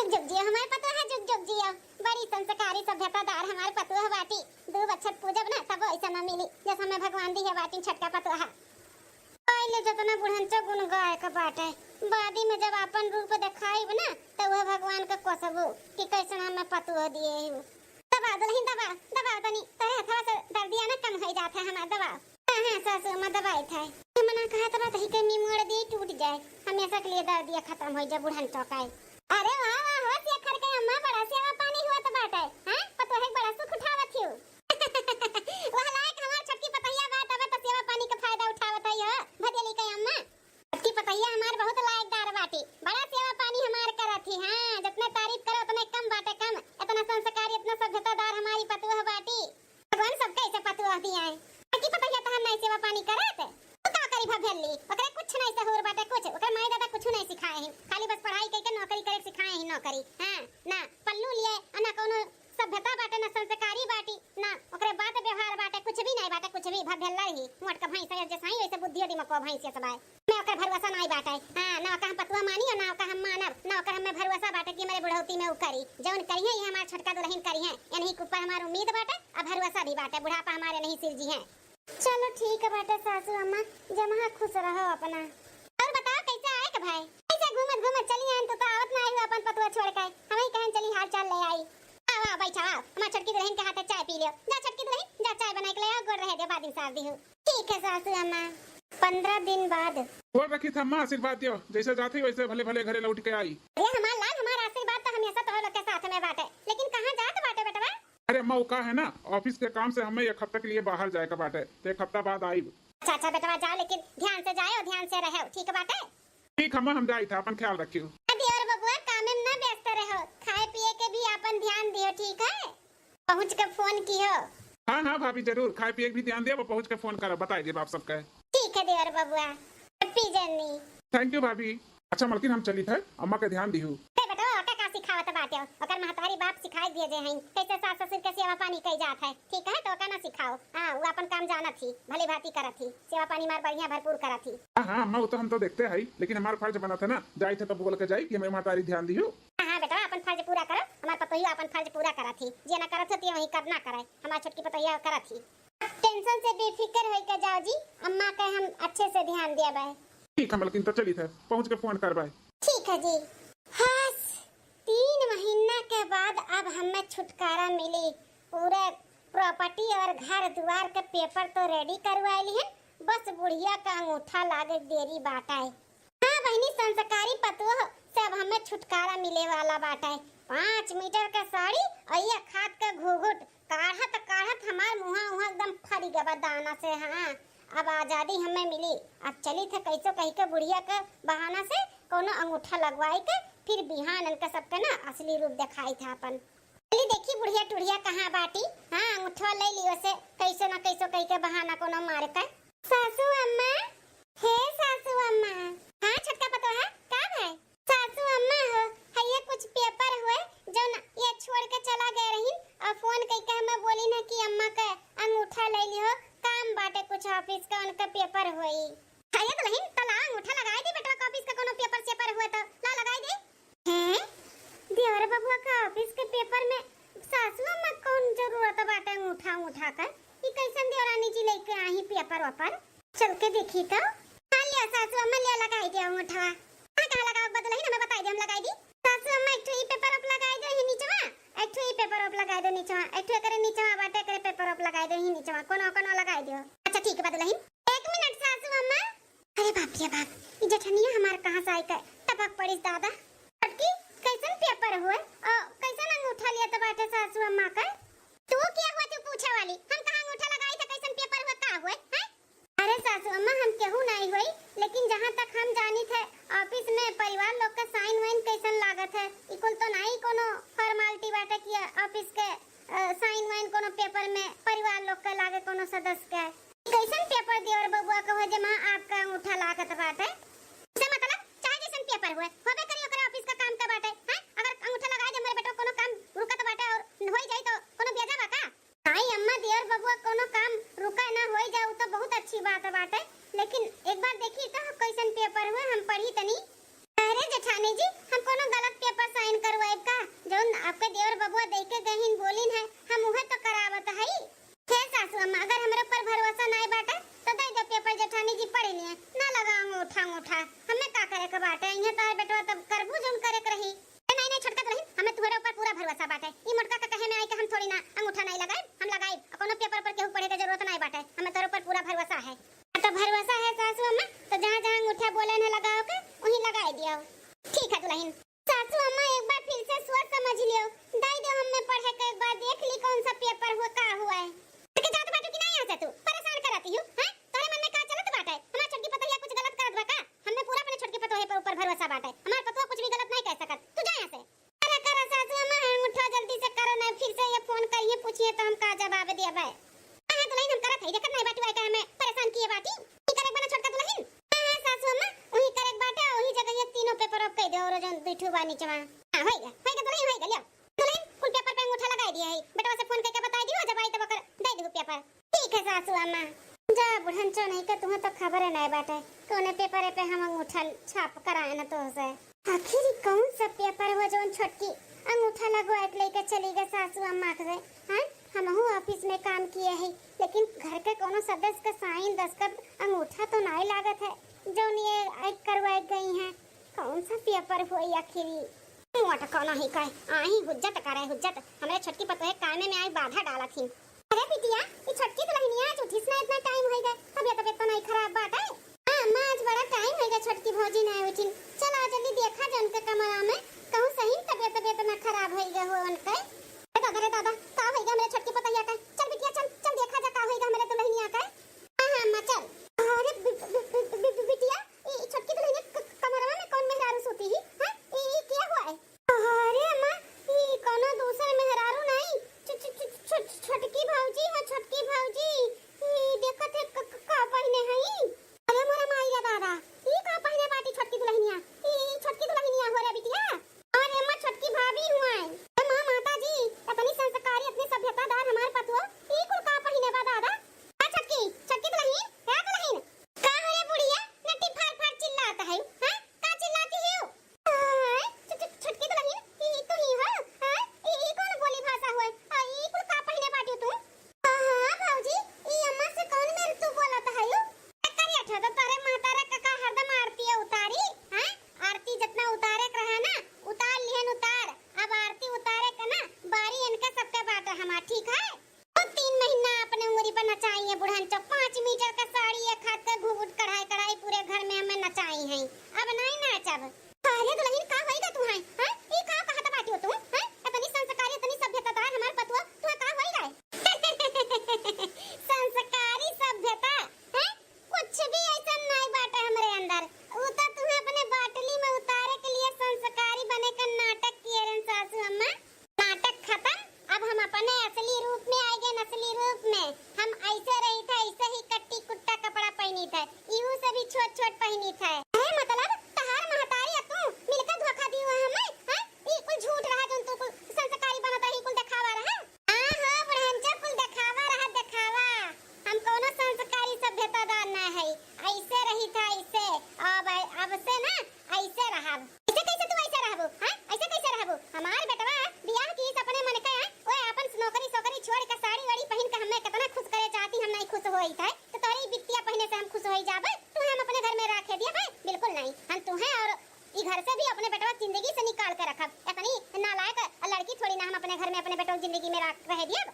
जुग जुग जियो हमारे पतुआ है, जुग जुग जियो। बड़ी संस्कारी सभ्यतादार हमारे पतुआ बाटी। दो बछत पूजब ना तब ऐसा न मिली जैसा हमें भगवान दी है बाटी छटका पतुआ। पहले जतना बुढ़ंचा गुण गाय का बाटे, बादी में जब अपन रूप दिखाई ना तो वह भगवान का कोसबू कि कैसे हमें पतुआ दिए हूँ। दबा दुल्हन दबा दबा तनी तोरे हथवा से दर्दिया ना कम हो जाता है हमारा दबा। हां सासू मां दबाई था मना कहा तबा तही के मोड़ दी टूट जाए हमेशा के लिए दर्दिया खत्म हो जाए बुढ़न टोकाई। अरे वाह वाह हो से खर के अम्मा बड़ा सेवा पानी हुआ तो बाटे हां पतो है बड़ा सुख उठावत हो। वह लायक हमार छटकी पतैया बात अब तो सेवा पानी का फायदा उठावत है भदेली के अम्मा। छटकी पतैया हमार बहुत लायकदार बाटी, बड़ा सेवा पानी हमार करत ही। हां जितना तारीफ करो उतना कम बाटे कम। इतना संस्कारी इतना सभ्यतादार हमारी पतुआ बाटी। भगवान सबके ऐसे पतुआ दिया है। छटकी पतैया तो हम नहीं सेवा पानी करत तो का करी भभेली ओकरे कुछ नहीं सहूर बाटे कुछ ओकर माई दादा कुछ नहीं सिखाए हैं, खाली बस पढ़ाई करके नौकरी करे सिखाए हैं नौकरी। हां ना पल्लू लिए ना कोनो सभ्यता बाटे ना संस्कारी बाटी ना ओकरे बात व्यवहार बाटे कुछ भी नहीं बाटे कुछ भी भभेला ही मोट का भैंस है जैसा ही वैसे बुद्धि दिमाग को भैंस सब है। मैं ओकर भरोसा नहीं बाटे। हां ना का हम पतुआ मानी और ना का हम मानब ना ओकर हमें भरोसा बाटे कि मेरे बुढ़ौती में उ करी जौन करी है ये हमार छटका दुल्हन करी है यानी के ऊपर हमार उम्मीद बाटे और भरोसा भी बाटे बुढ़ापा हमारे नहीं सिर जी है। चलो ठीक है बेटा सासू अम्मा जमा खुश रहो अपना। और बताओ कैसे आए के भाई ऐसे घूमत घूमत चली आए तो आवत ना आई अपन पतुआ छोड़ के हम ही कहें चली हाल चाल ले आई। आओ आओ बैठा आओ हमार छटकी दुल्हन के हाथ चाय पी लियो जा छटकी दुल्हन जा चाय बना के ले आओ गोड़ रह दे बाद में साथ दी हूं। ठीक है सासू अम्मा। 15 दिन बाद बोल रखी था माँ आशीर्वाद दियो जैसे जाती वैसे भले भले घरे लौट के आई। अरे हमार लाल हमारा आशीर्वाद तो हमेशा तो लोग के साथ में बाटे लेकिन कहां जात बाटे बेटा। अरे मौका है ना ऑफिस के काम से हमें 1 हफ्ते के लिए बाहर जाए का बाटे तो 1 हफ्ता बाद आई। अच्छा अच्छा बेटा जाओ लेकिन ध्यान से जाओ ध्यान से रहो ठीक बाटे। ठीक हम जाई था अपन ख्याल रखियो। अभी और बबुआ काम में ना व्यस्त रहो खाए पिए के भी अपन ध्यान दियो ठीक है। पहुंच के फोन कियो। हाँ भाभी जरूर खाए पिए भी ध्यान दियो वो पहुंच के फोन करो बताई दे आप सबके। ठीक है देवर बबुआ हैप्पी जर्नी। थैंक यू भाभी। अच्छा मलकिन हम चली थे अम्मा के ध्यान दिहु। बेटा ओके का सिखावत बाटे ओकर महतारी बाप सिखाई दिए जे हैं कैसे सास ससुर के सेवा पानी कई जात है ठीक है तो ओका ना सिखाओ। हां वो अपन काम जानत थी भली भांति करत थी सेवा पानी मार बढ़िया भरपूर करत थी। हां अम्मा वो तो हम तो देखते हैं लेकिन हमारा फर्ज बना था ना जाई थे तो बोल के जाई कि हमें महतारी ध्यान दिहु। हां बेटा अपन फर्ज पूरा करो हमार पतोहिया अपन फर्ज पूरा करत थी जे ना करत थी वही करना करे हमार छोटकी पतोहिया करत थी। टेंशन से बेफिक्र होई के जाओ जी अम्मा के हम अच्छे से ध्यान देबे। ठीक है मलकिन तो चली थे पहुंच के फोन करबाई। ठीक है जी। हाँ 3 महीना के बाद अब हमें छुटकारा मिली। पूरे प्रॉपर्टी और घर द्वार के पेपर तो रेडी करवाइली है बस बुढ़िया का अंगूठा लागे देरी बाटाए। हाँ बहनी संस्कारी पतुआ से अब हमें छुटकारा मिले वाला बाटाए। 5 मीटर का साड़ी और ये खाद का घूघूट काढ़त हमार मुहा उहा एकदम फरी गबा दाना से। हाँ अब आजादी हमें मिली। अब चली थे कैसो कही के बुढ़िया के बहाना से कोनो अंगूठा लगवाई के फिर बिहान इनका सबके ना असली रूप दिखाई था अपन। चली देखी बुढ़िया टुढ़िया कहाँ बाटी। हाँ अंगूठा ले लियो से कैसो ना कैसो कही के बहाना कोनो मार के। सासू अम्मा हे सासू अम्मा। हाँ छटका पतो है का है सासू अम्मा हो है ये कुछ पेपर हुए जो ना ये छोड़ के चला गए रही और फोन कई के हमें बोली ना कि अम्मा का अंगूठा ले लियो काम बाटे कुछ ऑफिस का उनका पेपर होई। हां ये तो नहीं तो ला अंगूठा लगाई दे बेटा का ऑफिस का कोनो पेपर हुआ तो ला लगाई दे। हैं देवर बबुआ का ऑफिस के पेपर में सासू अम्मा कौन जरूरत बाटे अंगूठा का ई कैसन देवरानी जी लेके आई पेपर वापर चल के देखी तो। हां लिया सासू अम्मा ले लगाई दे अंगूठा। हां कहां लगाओ बदल ही ना मैं बताई दे हम लगाई दी। सासू अम्मा एक ई पेपर अप लगाई दे ही नीचवा एक ई पेपर अप लगाई दे नीचवा एक करे नीचवा बाटे करे पेपर अप लगाई दे ही नीचवा कोनो लगाई दियो। अच्छा ठीक है बदल ही 1 मिनट सासू अम्मा। अरे बाप रे बाप ये जठनिया हमार कहां से आई के टपक पड़ी दादा। अटकी कैसन पेपर हुए और कैसन अंगूठा लिया तो बाटे सासू अम्मा का। तू क्या हुआ तू पूछे वाली हम कहां अंगूठा लगाई था कैसन पेपर हुआ का हुए हैं। अरे सासू अम्मा हम केहू नहीं हुई लेकिन जहां तक हम जानी थे ऑफिस में परिवार लोग का साइन वाइन कैसन लागत है इकुल तो नहीं कोनो फॉर्मेलिटी बाटे कि ऑफिस के साइन वाइन कोनो पेपर में परिवार लोग का लागे कोनो सदस्य के कैसन पेपर देवर बबुआ को हो जमा आपका अंगूठा लागत बाटे। से मतलब चाहे जैसन पेपर हुए होबे करियो करे ऑफिस का काम का बाटे हैं अगर अंगूठा लगा दे हमरे बेटा कोनो काम रुकत बाटे और होई जाई तो कोनो बेजा बा का। हां अम्मा देवर बबुआ कोनो काम रुका ना होई जाऊ तो बहुत अच्छी बात बाटे लेकिन एक बार देखी तो कैसन पेपर हुए हम पढ़ी तनी। अरे जेठा जेठानी जी हम कोनो गलत पेपर साइन करवाए का जोन आपके देवर बबुआ देख के गहिन बोलिन है हम उहे तो करावत हई। हे सासू अम्मा अगर हमरे ऊपर भरोसा नहीं बाटे तो दे दो पेपर जेठानी जी पढ़ लिए ना लगा अंगूठा हमें का करे के बाटे इहे तार बेटवा तब करबू जोन करे के रही। नहीं नहीं छटकत रही हमें तुम्हारे ऊपर पूरा भरोसा बाटे ई मोटका का कहे में आई के हम थोड़ी ना अंगूठा नहीं लगाए हम लगाए कोनो पेपर पर केहू पढ़े के जरूरत नहीं बाटे हमें तोरे ऊपर पूरा भरोसा है। तो भरोसा है सासू अम्मा तो जहां अंगूठा बोले न लगाओ के वहीं लगाई दियो। ठीक है दुल्हन। सासू अम्मा एक बार फिर से सोच समझ लियो दे दो हमें पढ़े के एक बार देख ली कौन सा पेपर हुआ का हुआ है। के जात बाटू की नहीं आसे तू परेशान कराती हूं हैं तोरे मन में का चलत बाटे हमार छोटकी पतोहिया कुछ गलत करत बा का हमें पूरा अपने छोटकी पतोहिया पर ऊपर भरोसा बाटे हमार पतोह कुछ भी गलत नहीं कह सकत तू जा यहां से। अरे करा सासू अम्मा अंगूठा जल्दी से करो ना फिर से ये फोन करिए पूछिए तो हम का जवाब देबे। हां दुल्हन हम करत हई देखत नहीं बाटू है का हमें परेशान किए बाटी की करे बना छोटका दुल्हन। हां सासू अम्मा वही करे बाटे वही जगह ये तीनों पेपर अब कह दे और जन बैठू बा नीचे में। हां होइगा दुल्हन होइगा लियो दुल्हन फुल पेपर पे अंगूठा लगाई दिया है बेटवा से फोन करके बता दियो जब आई तब कर दे दे पेपर। ठीक है सासू अम्मा जा बुढ़न चो नहीं के तुम्हें तो खबर है नहीं बाटे कोने पेपर पे हम अंगूठा छाप कराए ना तो से आखिर कौन सा पेपर हो जोन छोटकी अंगूठा लगवा के लेके चली गए सासू अम्मा के। हां हमहू ऑफिस में काम किए हैं लेकिन घर के कोनो सदस्य का साइन दस्तखत अंगूठा तो नहीं लागत है जोन ये करवाई गई हैं कौन सा पेपर हुई आखिरी मोटा कोनो ही कहे आही हुज्जत करे हुज्जत हमरे छोटकी पतोहे कामे में आई बाधा डाला थी। अरे बिटिया ये छोटकी दुल्हनिया आज उठिस ना इतना टाइम हो गया तबीयत तो नहीं खराब बात है। हां अम्मा आज बड़ा टाइम हो गया छोटकी भौजी नहीं उठी चलो जल्दी देखा जन के कमरा में कहूं सही तबीयत ना खराब हो गया हो उनके। अरे दादा का हो गया मेरे छोटकी पतोहिया का चल बिटिया चल देखा जा का होएगा मेरे दुल्हनिया का। हां अम्मा चल। अरे बिटिया ये छोटकी दुल्हनिया कमरा में कौन मेहरारू सोती है हां ये क्या हुआ है। अरे अम्मा ये कोनो दूसरे मेहरारू नहीं छोटकी भौजी है छोटकी भौजी ये देखत है का पहने हई। अरे मोरा माईया दादा ये का पहने बाटी छोटकी दुल्हनिया ये छोटकी दुल्हनिया हो रे बिटिया। अरे अम्मा छोटकी भाभी हुआ है मां माता जी अपनी संस्कारी अपनी सभ्यतादार हमार पतुआ ये कुल का पहने बा दादा। छोटकी दुल्हन क्या दुल्हन का हो रे बुढ़िया नटी फाड़ फाड़ चिल्लाता है हां का चिल्लाती है छोटकी दुल्हन ये तो ही हो हां ये कौन बोली भाषा हुआ ये कुल का पहने बाटी तू। हां भौजी ये अम्मा से कौन मेरे तू बोलता है करिया था तो तारे मातारा काका हरदम आरती उतारी हां आरती जितना उतारे के रहा ना उतार लिहन उतार अब आरती उतारे का ना बारी इनका सबके बाटा हमार ठीक है। तो 3 महीना अपने उंगली पर नचाई है बुढ़न चो 5 मीटर का साड़ी एक हाथ का घुघुट कढ़ाई पूरे घर में हमें नचाई है अब नहीं नाचब। अरे दुल्हन का होएगा तू है हां ये का कहत बाटी हो तू हां इतनी संस्कारी इतनी सभ्यतादार हमार पतुआ तू का होएगा संस्कारी सभ्यता है कुछ भी ऐसा नहीं बाटे हमरे अंदर वो तो तुम्हें अपने बाटली में उतारे के लिए संस्कारी बने का नाटक किए रे सासू अम्मा। नाटक खत्म अब हम अपने असली रूप में आए गए नस्ली रूप में हम ऐसे रही था ऐसे ही कट्टी कुट्टा कपड़ा पहनी था यूं से भी छोट पहनी था। अरे मतलब तहार महतारी तू मिलकर धोखा दी हुआ हमें हां ये कुल झूठ रहा जो तू कुल संस्कारी बनता ही कुल दिखावा रहा। हां बुढ़ांचा कुल दिखावा हम कोनो संस्कारी सभ्यतादार ना है ऐसे रही था ऐसे अब से ना ऐसे रहा ऐसे कैसे तू ऐसे रहबो हां ऐसे कैसे रहबो हमार बेटवा बियाह की सपने मन के ओए अपन नौकरी छोड़ के साड़ी वाड़ी पहन के हमें कितना खुश करे चाहती हम नहीं खुश होई था तो तोरी बिटिया पहने से हम खुश होई जाबे तू हम अपने घर में रखे दिया भाई बिल्कुल नहीं हम तू है और ई घर से भी अपने बेटवा जिंदगी से निकाल के रखब इतनी नालायक लड़की थोड़ी ना हम अपने घर में अपने बेटवा जिंदगी में रह दिया।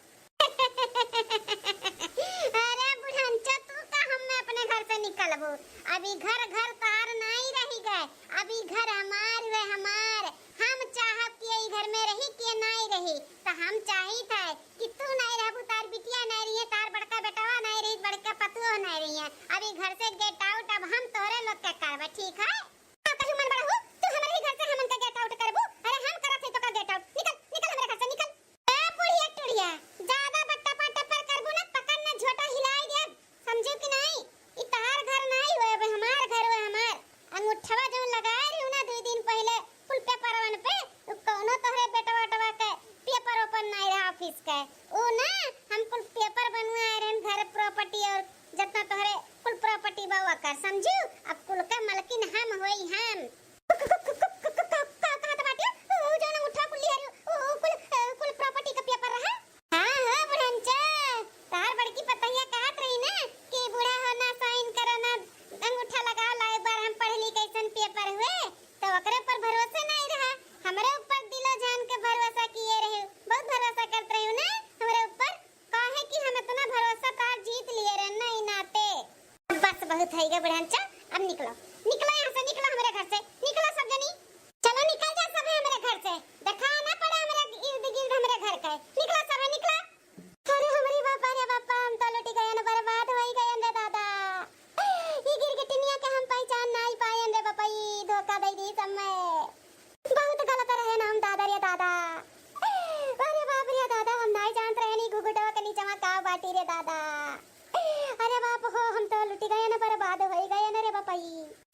अरे बुढ़ंचा तू का हम अपने घर से निकलबो अभी घर तार नहीं रही गए अभी घर हमार वे हमार हम चाहत कि ई घर में रही कि नहीं रही तो हम चाही था कि तू नहीं रहबू तार बिटिया नहीं रही है तार बड़का बेटवा नहीं रही बड़का पतुओ नहीं रही है अभी घर से गेट आउट अब हम तोरे लोग के करबे ठीक है। कहीं मन बड़ा हो तू हमारे ही घर से हमन का गेट आउट करबू अरे हम करत है तो का गेट आउट निकल हमारे घर से निकल। ए बुढ़िया टुड़िया ज्यादा बट्टा पर करबू ना पकड़ ना झोटा हिलाई दे समझो कि नहीं ई तार घर नहीं होए बे हमार घर होए हमार अंगूठवा जो लगाए रही ना 2 दिन पहले फुल पेपरवन पे कोनो तोहरे बेटवा के पेपर ओपन नहीं रहा ऑफिस के ओ ना हम कुल पेपर बनवाए रहन घर प्रॉपर्टी और जितना तोहरे कुल प्रॉपर्टी बावा कर समझू अब कुल का मालकिन हम होई हम बुढ़े बुढ़ांचा। अब निकलो निकलो यहाँ से, निकलो हमारे घर से, निकलो सब जनी, चलो निकल जा सब हमारे घर से, देखा ना पड़ा हमारे इर्द गिर्द हमारे घर का, निकलो सब निकलो। अरे हमारी बापा रे बापा, हम तो लुटी गए, बर्बाद हो गए रे दादा। ये गिरगिटिनिया के हम पहचान नहीं पाए रे बापा, ये धोखा दे दी सब में, बहुत गलत रहे ना हम दादा रे दादा। अरे बाप रे दादा, हम नहीं जानते रहे नहीं घुघुटवा के नीचे का बाटी रे दादा। अरे बाप हो, हम तो लुटी गए ना, बर्बाद हो गए ना रे बापा।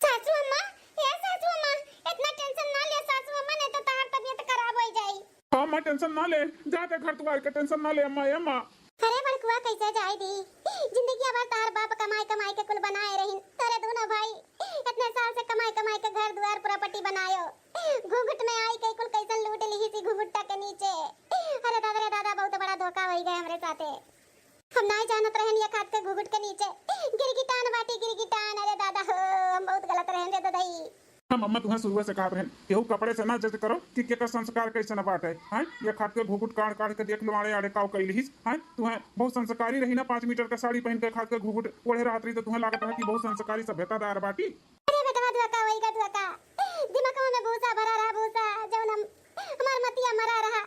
सासू अम्मा, ये सासू अम्मा, इतना टेंशन ना ले सासू अम्मा, नहीं तो तार तबीयत खराब हो जाई। हाँ अम्मा टेंशन ना ले, जाते घर द्वार के टेंशन ना ले अम्मा। अम्मा अरे बड़कुआ कैसे जाए दी, जिंदगी अब तार बाप कमाई कमाई के कुल बनाए रही, तेरे दोनों भाई इतने साल से कमाई कमाई के घर द्वार प्रॉपर्टी बनायो, घुघुट में आई के कुल कैसे लूट ली थी घुघुट्टा के नीचे। अरे दादा रे दादा, बहुत बड़ा धोखा हो गया हमरे साथे, हम नहीं जानत रहन ये खाद के घुघुट के नीचे गिरगिटान बाटी गिरगिटान। अरे दादा हो, हम बहुत गलत रहन रे दादाई। हम अम्मा तुम्हें शुरू से कहा रहन केहू कपड़े से ना जज करो कि के संस्कार कैसे न बाटे। हैं ये खाद के घुघुट काट काट के देख लो आड़े आड़े काव कैलिस। हैं तुम्हें बहुत संस्कारी रही ना, 5 मीटर का साड़ी पहन के खाद के घुघुट ओढ़े रहत रही, तो तुम्हें लागत है कि बहुत संस्कारी सभ्यतादार बाटी। अरे बेटा धोखा वही का धोखा, दिमाग में भूसा भरा रहा, भूसा जब हम हमार मतिया मरा रहा।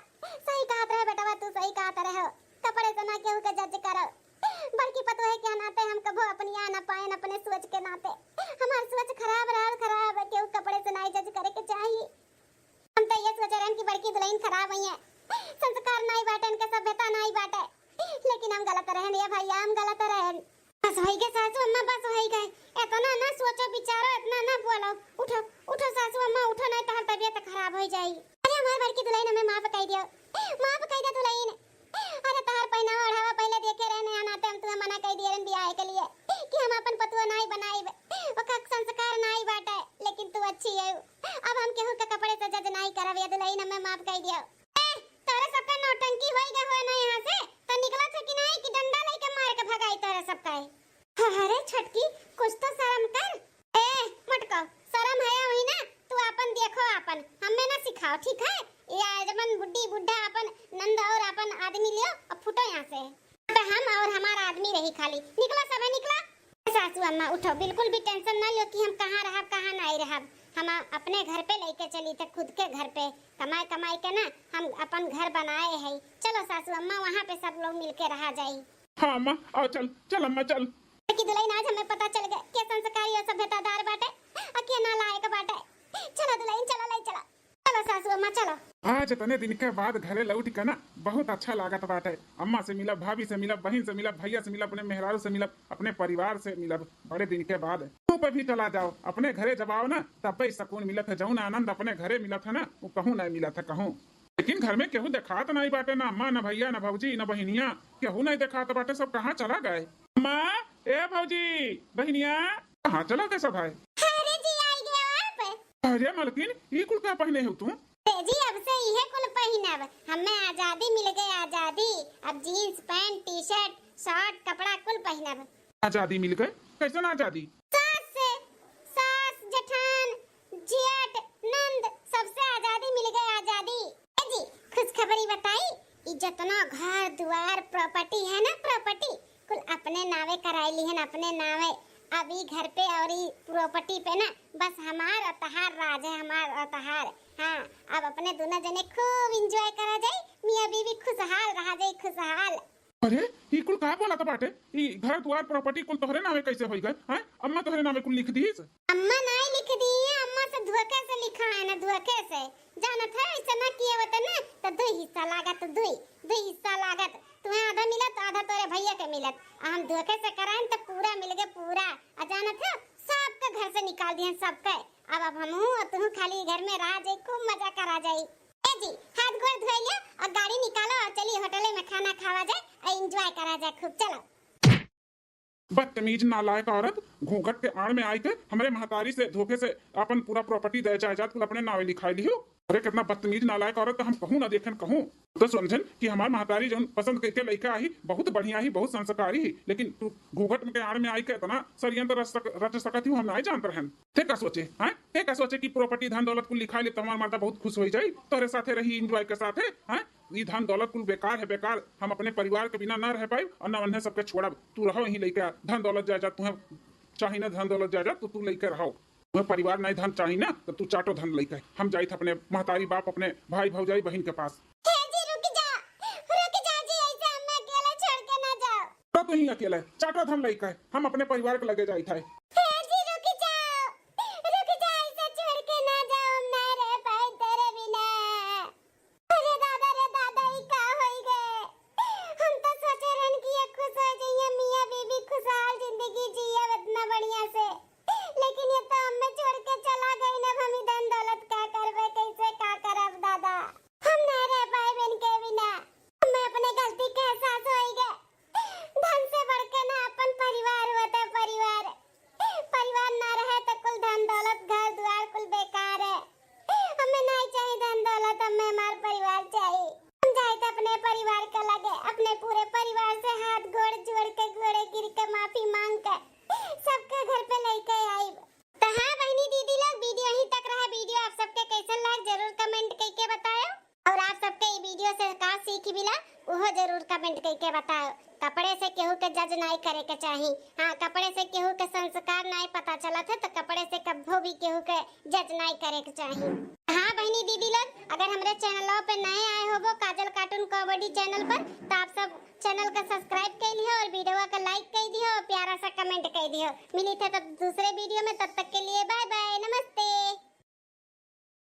सही कहत रहे बेटा, तू सही कहत रहे, कपड़े से ना केहू के जज करो, बल्कि पतो है क्या नाते हम कबो अपनी आ ना पाए अपने सोच के नाते, हमार सोच खराब रहा, खराब है, केहू कपड़े से नहीं जज करे के चाहिए। हम तो ये सोच रहे हैं कि बड़की दुल्हन खराब हुई है, संस्कार नहीं बाटे, इनके सभ्यता नहीं बाटे, लेकिन हम गलत रहे ये भैया, हम गलत रहे। बस होई गए सासू अम्मा, बस होई गए, इतना ना सोचो विचारो, इतना ना बोलो, उठो उठो सासू अम्मा उठो, नहीं तो तबीयत खराब हो जाएगी। अरे हमारी बड़की दुल्हन हमें माफ कर दियो, माफ कर दे दुल्हन। अरे तार पहनावा ओढ़ावा पहले देखे रहने आनाते, हम तुम्हें मना कर दिए रन ब्याह के लिए कि हम अपन पतुआ नहीं बनाई, ओका संस्कार नहीं बाटे, लेकिन तू अच्छी है, अब हम केहू के कपड़े से जज नहीं करब, ये दुल्हन हमें माफ कर दियो। ए तोरे सबका नौटंकी होई गए हो ना यहां से, तो निकला था कि नहीं कि डंडा लेके मार के भगाई तोरे सबका। अरे छटकी कुछ तो शर्म कर, ए मटको शर्म है वही ना, तू अपन देखो, अपन हमें ना सिखाओ, ठीक है? ये आजमन बुड्ढी बुड्ढा अपन नंद और अपन आदमी लियो और फुटो यहाँ से, तो हम और हमारा आदमी रही खाली, निकला सब निकला। सासू अम्मा उठो, बिल्कुल भी टेंशन ना लो कि हम कहाँ रहब कहाँ नहीं रहब, हम अपने घर पे लेके चली थे, खुद के घर पे कमाई कमाई के ना हम अपन घर बनाए हैं। चलो सासू अम्मा, वहाँ पे सब लोग मिलके रहा जाए। हाँ अम्मा आओ, चल चल अम्मा चल। कि दुल्हन आज हमें पता चल गया के संस्कारी और सभ्यतादार बाटे, अके ना लायक बाटे। चलो दुल्हन चलो, ले चलो, चलो सासू अम्मा चलो। आज इतने दिन के बाद घरे लौट के ना बहुत अच्छा लागत बाटे। अम्मा से मिलब, भाभी से मिलब, बहन से मिलब, भैया से मिलब, अपने मेहरारू से मिलब, अपने परिवार से मिलब, बड़े दिन के बाद। तू पे भी चला जाओ, अपने घरे जब आओ ना तब भी सुकून मिलत है, जौन आनंद अपने घरे मिलत है ना वो कहूँ नहीं मिलत है कहूँ। लेकिन घर में केहू देखात नहीं बाटे, ना अम्मा ना भैया ना भौजी ना बहनिया, केहू नहीं देखात बाटे, सब कहाँ चला गए। अम्मा ए भौजी बहनिया कहाँ चला गए सब है? अरे जी आई गए आप। अरे मलकिन ये कुल क्या पहने हो तू? जी अब से यह कुल पहनब, हमें आजादी मिल गई, आजादी। अब jeans pant T shirt shirt कपड़ा कुल पहनब। आजादी मिल गए? कैसे ना आजादी? सास से, सास जेठान जेठ नंद सबसे आजादी मिल गई, आजादी। जी खुशखबरी बताई, जितना घर द्वार प्रॉपर्टी है ना, प्रॉपर्टी कुल अपने नावे कराई ली है, अपने नावे। अभी घर पे और प्रॉपर्टी पे ना बस हमार और तहार राज है, हमार और तहार। हाँ अब अपने दोनों जने खूब एंजॉय करा जाए, मियां बीवी खुशहाल रहा जाए, खुशहाल। अरे ये कुल कहा बोला था बाटे? ये घर द्वार प्रॉपर्टी कुल तोहरे नामे कैसे हो गए? हैं अम्मा तोहरे नामे कुल लिख दी? अम्मा नहीं लिख दी है, अम्मा से धोखे से लिखा है ना, धोखे से। जानत है ऐसा ना किए होता ना तो 2 हिस्सा लागत, 2 हिस्सा लागत, तुम्हें आधा मिलत आधा तोरे भैया के मिलत, हम धोखे से कराएं तो पूरा मिल गए पूरा। जानत है सबके घर से निकाल दिए सबके, अब हम और तू खाली घर में रह जाए, खूब मजा करा जाए। ए जी हाथ गोड़ धोई लियो और गाड़ी निकालो और चलिए होटल में खाना खावा जाए और एंजॉय करा जाए खूब। चलो बदतमीज नालायक औरत, घूंघट के आड़ में आई के हमारे महतारी से धोखे से अपन पूरा प्रॉपर्टी दे जायदाद कुल अपने नावे लिखाई लियो। अरे कितना बदतमीज नालायक औरत, हम कहूँ ना देखन कहूँ तो समझन कि हमार महतारी जो पसंद करके लड़का आई बहुत बढ़िया ही, बहुत संस्कारी ही, लेकिन तू घूंघट में के आड़ में आई के इतना षड्यंत्र रच सकती हूँ हम नहीं जानते रहन। थे का सोचे हैं, थे का सोचे कि प्रॉपर्टी धन दौलत कुल लिखा ले तो हमार माता बहुत खुश हो जाए, तोरे साथे रही एंजॉय के साथे। हैं ये धन दौलत कुल बेकार है, बेकार। हम अपने परिवार के बिना ना रह पाए और ना उन्हें सबके छोड़ब। तू रहो यहीं लेके धन दौलत जायदाद तुम्हें चाही ना धन दौलत जायदाद तो तू लेकर रहो। तुम्हें परिवार नहीं धन चाहिए ना तो तू चाटो धन लेकर। हम जाई थे अपने महतारी बाप अपने भाई भौजाई बहन के पास। जी रुक जा जी, ऐसे हमें अकेला छोड़ के ना जाओ। तो तू ही अकेला है, चाटो धन लेकर हम अपने परिवार को लगे जाई थे। जी रुक जा, ऐसे छोड़ के ना जाओ, हम ना रह पाए तेरे बिना। अरे दादा ई का होई गए। हम तो सोचे रहन कि ये खुश हो जाइए, मियां बीबी खुशहाल जिंदगी जिए इतना बढ़िया से, लेकिन ये तो हमें छोड़ के चला गई ना। हम धन दौलत क्या करबे, कैसे क्या करब दादा, हम ना रह पाए बिन के बिना। हमें अपने गलती का एहसास होई गए। धन से बढ़ के ना अपन परिवार होता, परिवार ना रहे तो कुल धन दौलत घर द्वार कुल बेकार है। हमें नहीं चाहिए धन दौलत, हमें हमारा परिवार चाहिए। हम जाए तो अपने परिवार का लगे, अपने पूरे परिवार से हाथ गोड़ जोड़ के घोड़े गिर के माफी मांग कर सबके घर पे लेके आई। तो हाँ बहनी दीदी लोग, वीडियो यहीं तक रहा। वीडियो आप सबके कैसा लगा जरूर कमेंट करके बताओ, और आप सबके ये वीडियो से का सीख मिला वो जरूर कमेंट करके बताओ। कपड़े से केहू के जज नहीं करे के चाहिए। हाँ, कपड़े से केहू के संस्कार नहीं पता चला था तो कपड़े से कभी भी केहू के जज नहीं करे के चाहिए। हाँ बहनी दीदी लोग, अगर हमारे चैनलों पे नए आए हो वो काजल कार्टून कॉमेडी चैनल पर, तो आप सब चैनल का सब्सक्राइब कर लियो और वीडियो का लाइक कर दियो और प्यारा सा कमेंट कर दियो। मिली थे तब दूसरे वीडियो में, तब तक के लिए बाय बाय, नमस्ते।